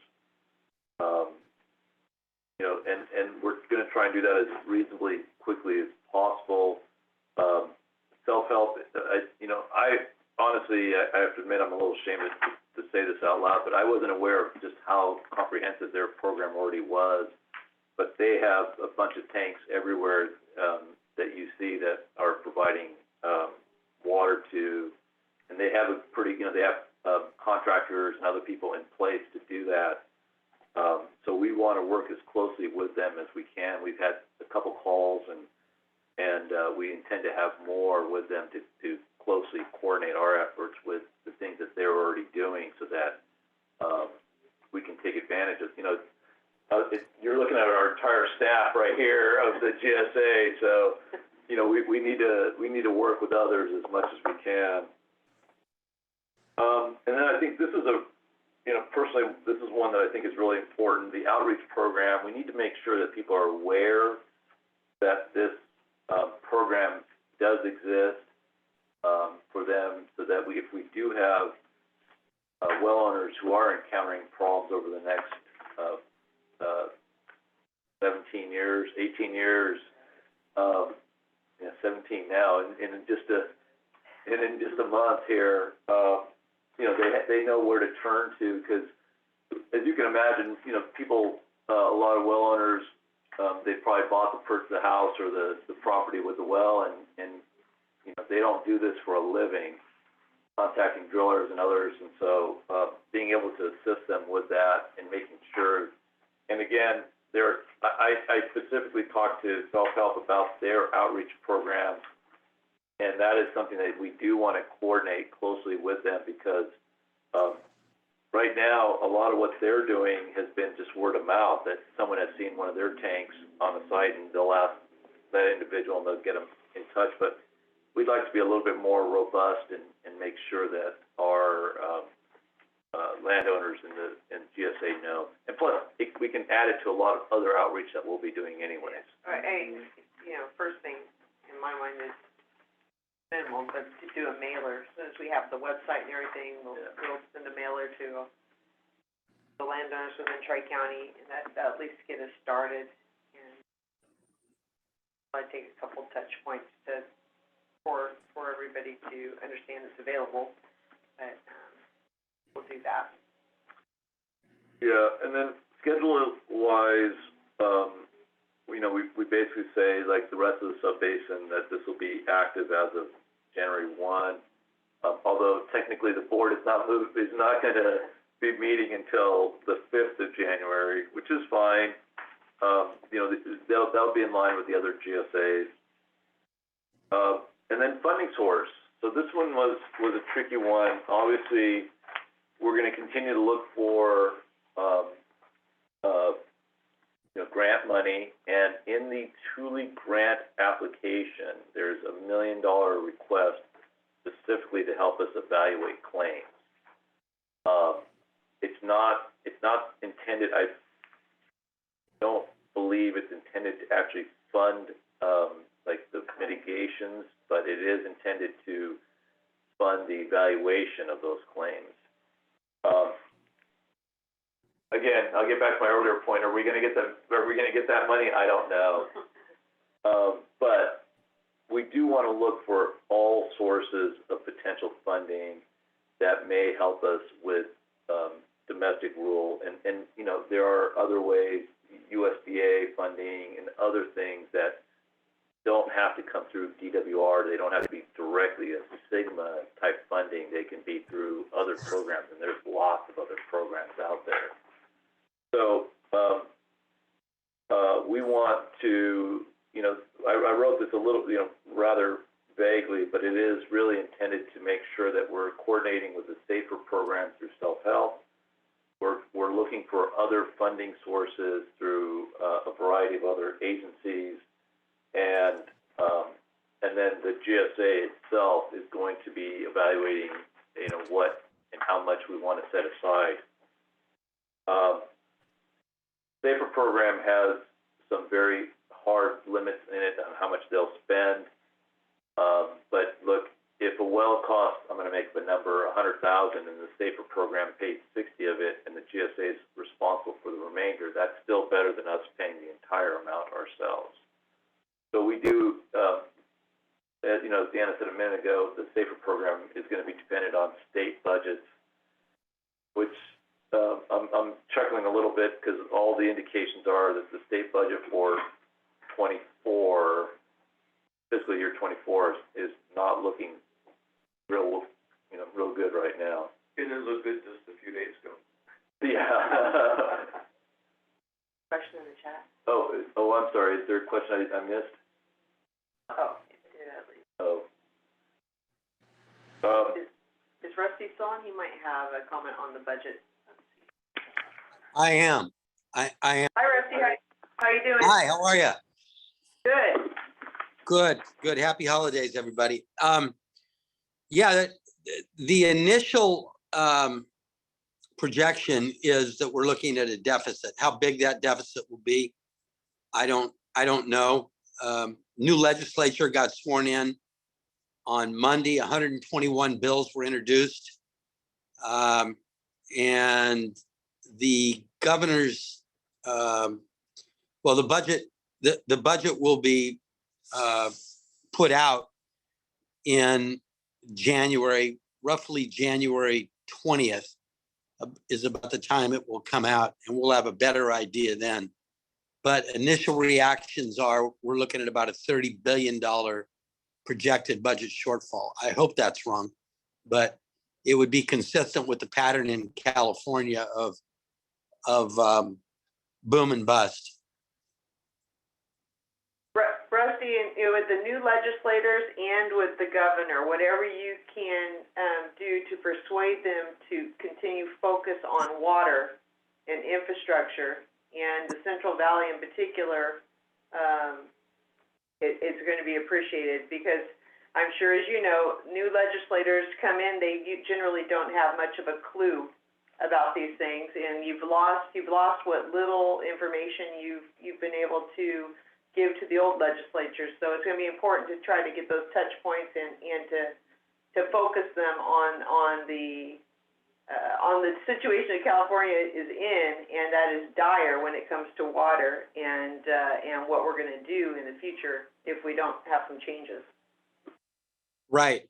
And we're going to try and do that as reasonably quickly as possible. Self-help, honestly, I have to admit I'm a little ashamed to say this out loud, but I wasn't aware of just how comprehensive their program already was. but they have a bunch of tanks everywhere, that you see that are providing, water to, and they have a pretty, they have, contractors and other people in place to do that. So we want to work as closely with them as we can. We've had a couple calls, and we intend to have more with them to closely coordinate our efforts with the things that they're already doing, so that we can take advantage of, you're looking at our entire staff right here of the GSA, so, we need to work with others as much as we can. And then I think this is personally, this is one that I think is really important. The outreach program, we need to make sure that people are aware that this program does exist for them, so that if we do have well owners who are encountering problems over the next 17 years, 18 years, 17 now, and in just a month here, they know where to turn to, because as you can imagine, people, a lot of well owners, they probably bought the house or the property with the well, and they don't do this for a living, contacting drillers and others, and so being able to assist them with that and making sure, and again, I specifically talked to Self-Help about their outreach program, and that is something that we do want to coordinate closely with them, because right now, a lot of what they're doing has been just word of mouth, that someone has seen one of their tanks on the site, and they'll ask that individual, and they'll get them in touch. But we'd like to be a little bit more robust and make sure that our landowners and GSA know. And plus, we can add it to a lot of other outreach that we'll be doing anyways. First thing in my mind is minimal, but to do a mailer, as soon as we have the website and everything, we'll send a mailer to the landowners within Tri-County, and that'll at least get us started. And I'd take a couple touch points for everybody to understand it's available, but we'll do that. Yeah, and then schedule-wise, we basically say, like the rest of the sub-basin, that this will be active as of January 1. Although technically the board is not going to be meeting until the 5th of January, which is fine. That'll be in line with the other GSAs. And then funding source. So this one was a tricky one. Obviously, we're going to continue to look for grant money, and in the Thule grant application, there's $1 million request specifically to help us evaluate claims. It's not intended. I don't believe it's intended to actually fund like the mitigations, but it is intended to fund the evaluation of those claims. Again, I'll get back to my earlier point. Are we going to get that money? I don't know. But we do want to look for all sources of potential funding that may help us with domestic rule, and there are other ways, USDA funding and other things that don't have to come through DWR. They don't have to be directly a Sigma type funding. They can be through other programs, and there's lots of other programs out there. So we want to, I wrote this a little, rather vaguely, but it is really intended to make sure that we're coordinating with the safer program through self-help. We're looking for other funding sources through a variety of other agencies, and then the GSA itself is going to be evaluating, what and how much we want to set aside. SAFER program has some very hard limits in it on how much they'll spend. But look, if a well costs, I'm going to make the number $100,000, and the SAFER program pays 60 of it, and the GSA is responsible for the remainder, that's still better than us paying the entire amount ourselves. So we do, as Deanna said a minute ago, the SAFER program is going to be dependent on state budgets, which I'm I'm chuckling a little bit because all the indications are that the state budget for 24, fiscal year 24 is not looking real good right now. Didn't look good just a few days ago. Yeah. Question in the chat. Oh, I'm sorry. Is there a question I missed? Oh, yeah, at least. Oh. Is Rusty still on? He might have a comment on the budget. I am. I am. Hi, Rusty. How you doing? Hi, how are you? Good. Good. Happy holidays, everybody. Yeah, the initial projection is that we're looking at a deficit. How big that deficit will be, I don't know. New legislature got sworn in on Monday. 121 bills were introduced. And the governor's, the budget will be put out in January, roughly January 20th is about the time it will come out, and we'll have a better idea then. But initial reactions are we're looking at about a $30 billion projected budget shortfall. I hope that's wrong, but it would be consistent with the pattern in California of boom and bust. Rusty, and with the new legislators and with the governor, whatever you can do to persuade them to continue focus on water and infrastructure, and the Central Valley in particular, it's going to be appreciated, because I'm sure, as you know, new legislators come in, they generally don't have much of a clue about these things, and you've lost what little information you've been able to give to the old legislatures. So it's going to be important to try to get those touch points and to focus them on the situation that California is in, and that is dire when it comes to water, and what we're going to do in the future if we don't have some changes. Right.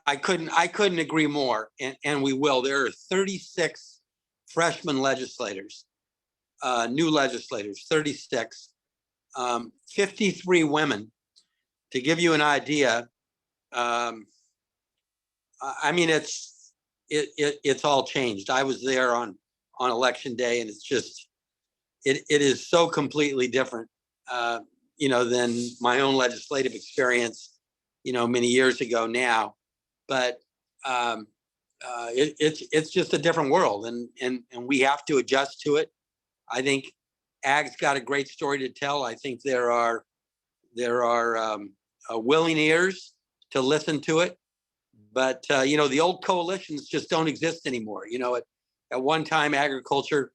I couldn't agree more, and we will. There are 36 freshman legislators, new legislators, 36, 53 women. To give you an idea, I mean, it's all changed. I was there on election day, and it's just, it is so completely different, than my own legislative experience, many years ago now. But it's just a different world, and we have to adjust to it. I think Ag's got a great story to tell. I think there are willing ears to listen to it, but the old coalitions just don't exist anymore. At one time, agriculture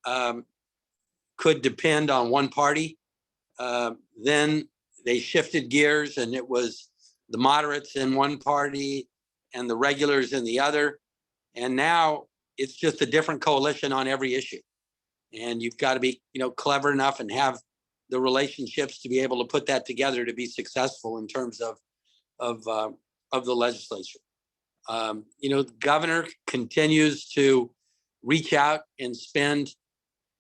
could depend on one party. Then they shifted gears, and it was the moderates in one party and the regulars in the other. And now it's just a different coalition on every issue. And you've got to be, clever enough and have the relationships to be able to put that together to be successful in terms of the legislature. The governor continues to reach out and spend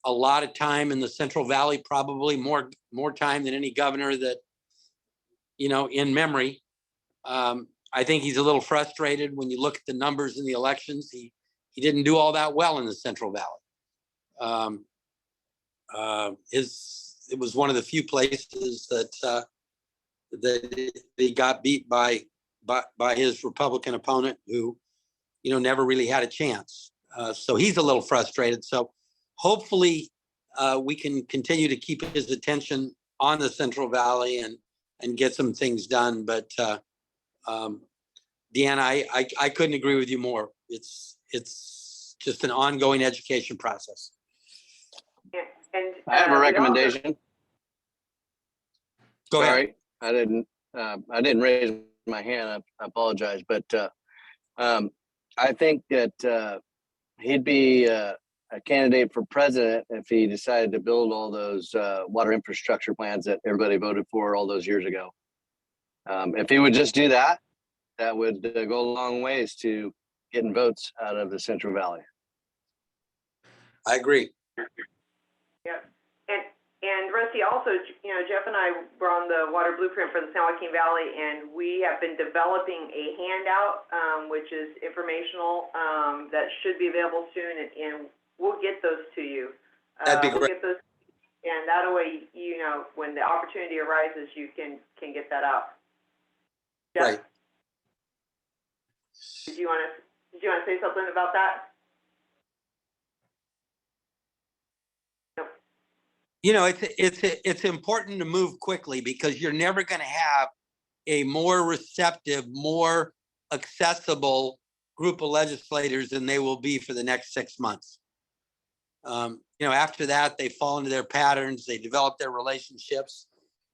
a lot of time in the Central Valley, probably more time than any governor that, in memory. I think he's a little frustrated when you look at the numbers in the elections. He didn't do all that well in the Central Valley. It was one of the few places that he got beat by his Republican opponent, who, never really had a chance. So he's a little frustrated. So hopefully we can continue to keep his attention on the Central Valley and get some things done. But Deanna, I couldn't agree with you more. It's just an ongoing education process. Yeah, and I have a recommendation. Go ahead. Sorry, I didn't raise my hand. I apologize, but I think that he'd be a candidate for president if he decided to build all those water infrastructure plans that everybody voted for all those years ago. If he would just do that, that would go a long ways to getting votes out of the Central Valley. I agree. Yep. And Rusty, also, you know, Jeff and I were on the water blueprint for the San Joaquin Valley, and we have been developing a handout, which is informational, that should be available soon, and we'll get those to you. That'd be We'll great. get those, and that way, you know, when the opportunity arises, you can get that out. Jeff, Right. Did you want to say something about that? You know, it's important to move quickly because you're never going to have a more receptive, more accessible group of legislators than they will be for the next 6 months. You know, after that, they fall into their patterns, they develop their relationships.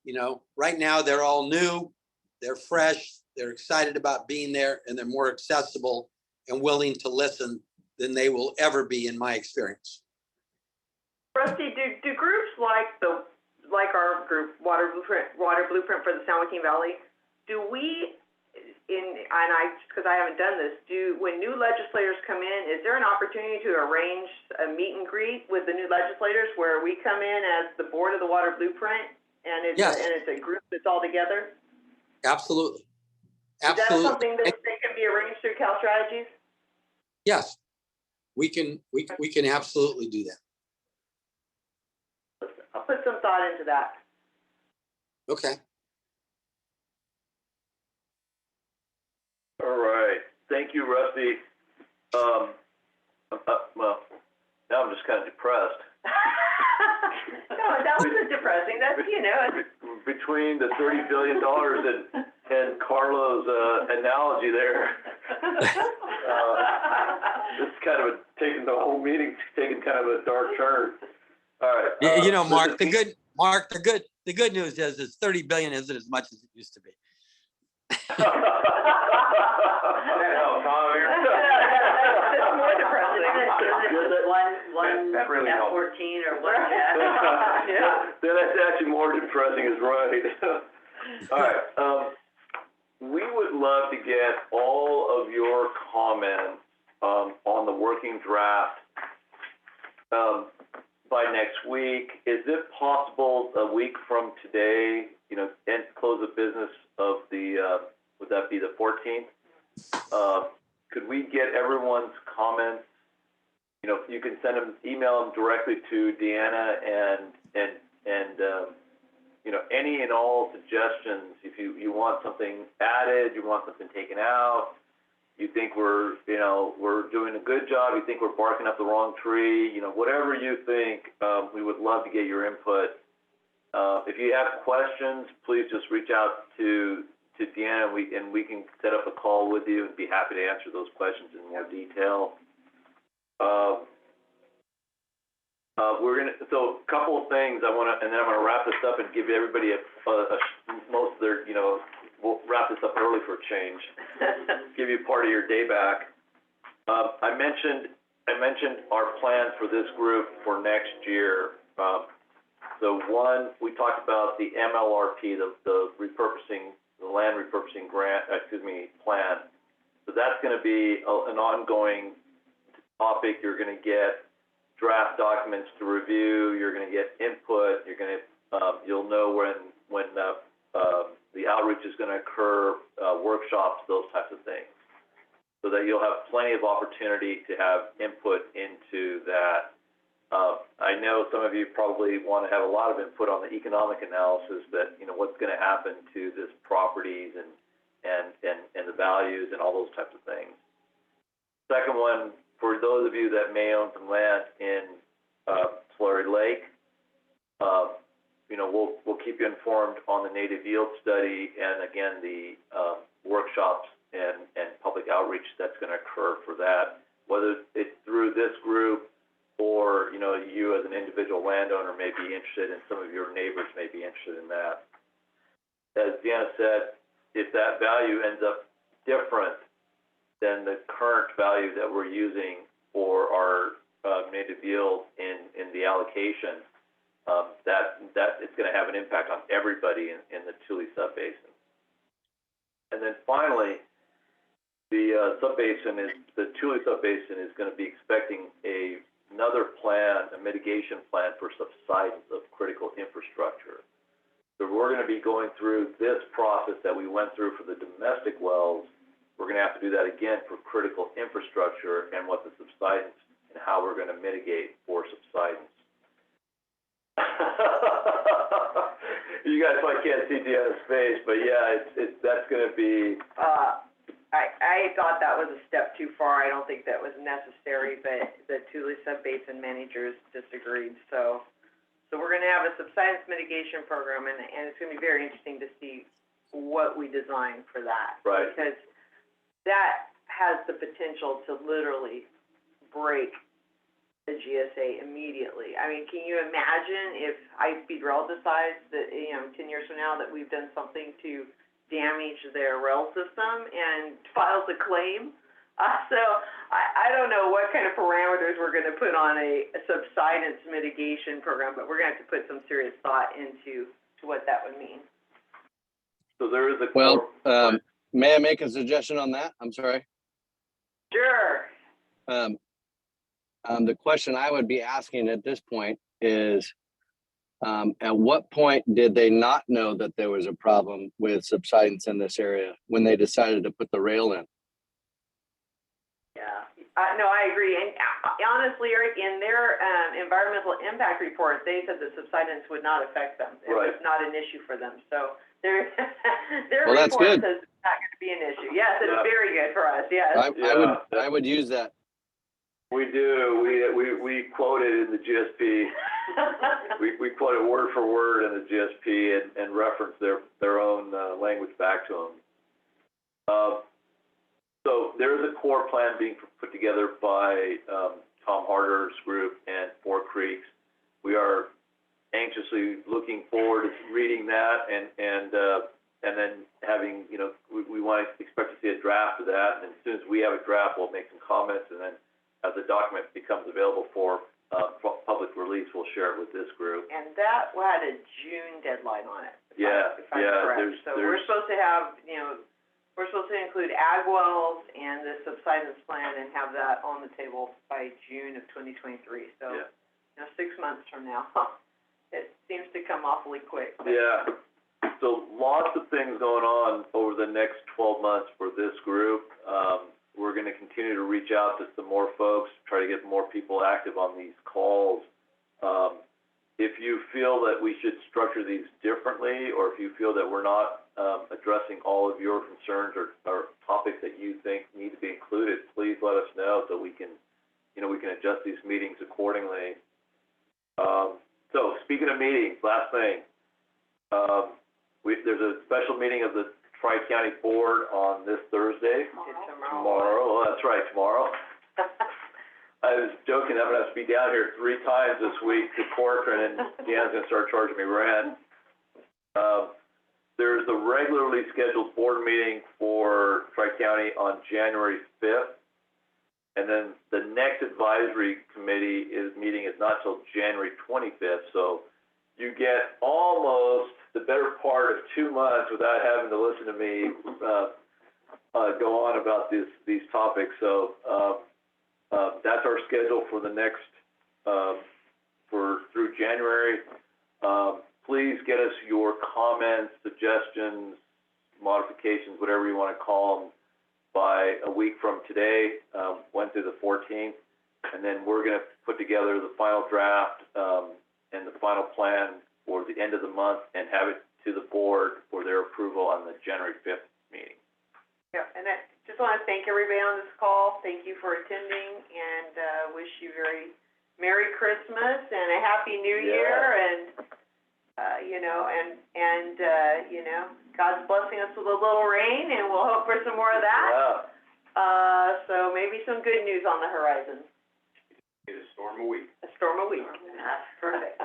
You know, right now they're all new, they're fresh, they're excited about being there, and they're more accessible and willing to listen than they will ever be, in my experience. Rusty, do groups like our group, Water Blueprint for the San Joaquin Valley, do we, because I haven't done this, when new legislators come in, is there an opportunity to arrange a meet and greet with the new legislators where we come in as the board of the Water Blueprint and it's, Yes. and it's a group that's all together? Absolutely. Is that Absolutely. something that can be arranged through Cal Strategies? Yes, we can absolutely do that. I'll put some thought into that. Okay. All right, thank you, Rusty. Well, now I'm just kind of depressed. No, that wasn't depressing. That's, you know. Between the $30 billion and Carlo's analogy there, this is kind of taking the whole meeting, taking kind of a dark turn. All right. You know, Mark, the good news is 30 billion isn't as much as it used to be. That's more depressing. That really helps. F-14 or what? Yeah. That's actually more depressing, is right. All right. We would love to get all of your comments on the working draft by next week. Is it possible a week from today, you know, and close of business of the, would that be the 14th? Could we get everyone's comments? You know, you can send them, email them directly to Deanna and you know, any and all suggestions. If you want something added, you want something taken out, you think we're doing a good job, you think we're barking up the wrong tree, you know, whatever you think, we would love to get your input. If you have questions, please just reach out to Deanna, and we can set up a call with you and be happy to answer those questions in more detail. So a couple of things and then I'm gonna wrap this up and give everybody most of their, you know, we'll wrap this up early for a change. Give you part of your day back. I mentioned our plans for this group for next year. So one, we talked about the MLRP, the repurposing, the land repurposing plan. So that's going to be an ongoing topic. You're going to get draft documents to review. You're going to get input. You're going to, you'll know when the outreach is going to occur, workshops, those types of things, so that you'll have plenty of opportunity to have input into that. I know some of you probably want to have a lot of input on the economic analysis, that, you know, what's going to happen to this properties and the values and all those types of things. Second one, for those of you that may own some land in Tulare Lake, you know, we'll keep you informed on the native yield study and again the workshops and public outreach that's going to occur for that, whether it's through this group or, you know, you as an individual landowner may be interested, and some of your neighbors may be interested in that. As Deanna said, if that value ends up different than the current value that we're using for our native yield in the allocation, that it's going to have an impact on everybody in the Tule subbasin. And then finally, the Tule subbasin is going to be expecting a another plan, a mitigation plan for subsidence of critical infrastructure. So we're gonna be going through this process that we went through for the domestic wells. We're gonna have to do that again for critical infrastructure and what the subsidence and how we're gonna mitigate for subsidence. You guys probably can't see Deanna's face, but yeah, that's gonna be. I thought that was a step too far. I don't think that was necessary, but the Tule Subbasin managers disagreed. So we're gonna have a subsidence mitigation program, and it's gonna be very interesting to see what we design for that. Right. Because that has the potential to literally break the GSA immediately. I mean, can you imagine if high-speed rail decides that, 10 years from now that we've done something to damage their rail system and files a claim? So I don't know what kind of parameters we're gonna put on a subsidence mitigation program, but we're gonna have to put some serious thought into what that would mean. So there is a. Well, may I make a suggestion on that? I'm sorry. Sure. The question I would be asking at this point is, at what point did they not know that there was a problem with subsidence in this area when they decided to put the rail in? Yeah, no, I agree. And honestly, Eric, in their environmental impact report, they said that subsidence would not affect them. It was not an issue for them. So their Well, that's report good. says it's not going to be an issue. Yes, it's Yeah. very good for us. Yes. I would use that. We do. We quote it in the GSP. We quote it word for word in the GSP and reference their own language back to them. So there is a core plan being put together by Tom Harder's group and Four Creeks. We are anxiously looking forward to reading that and then having, we want to expect to see a draft of that. And as soon as we have a draft, we'll make some comments, and then as the document becomes available for public release, we'll share it with this group. And that had a June deadline on it. If I'm correct. So we're supposed to have, we're supposed to include ag wells and the subsidence plan and have that on the table by June of 2023. So, 6 months from now. It seems to come awfully quick. Yeah. So lots of things going on over the next 12 months for this group. We're going to continue to reach out to some more folks, try to get more people active on these calls. If you feel that we should structure these differently, or if you feel that we're not addressing all of your concerns or topics that you think need to be included, please let us know so we can, we can adjust these meetings accordingly. So speaking of meetings, last thing, there's a special meeting of the Tri-County Board on this Thursday. Tomorrow. Oh, that's right, tomorrow. I was joking, I'm gonna have to be down here 3 times this week to Corcoran, and Deanna's gonna start charging me rent. There's a regularly scheduled board meeting for Tri-County on January 5th. And then the next advisory committee meeting is not till January 25th. So you get almost the better part of 2 months without having to listen to me go on about these topics. So that's our schedule for the next through January. Please get us your comments, suggestions, modifications, whatever you want to call them, by a week from today, Wednesday the 14th, and then we're going to put together the final draft and the final plan for the end of the month and have it to the board for their approval on the January 5th meeting. Yeah, and I just want to thank everybody on this call. Thank you for attending, and wish you very Merry Christmas and a Happy New Year, and God's blessing us with a little rain, and we'll hope for some more of that. Yeah. So maybe some good news on the horizon. Get a storm a week. A storm a week. That's perfect.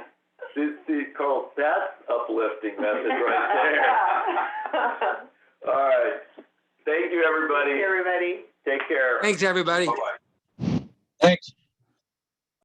See, Carl, that's uplifting message right there. All right. Thank you, everybody. Thank you, everybody. Take care. Thanks, everybody. Bye-bye. Thanks.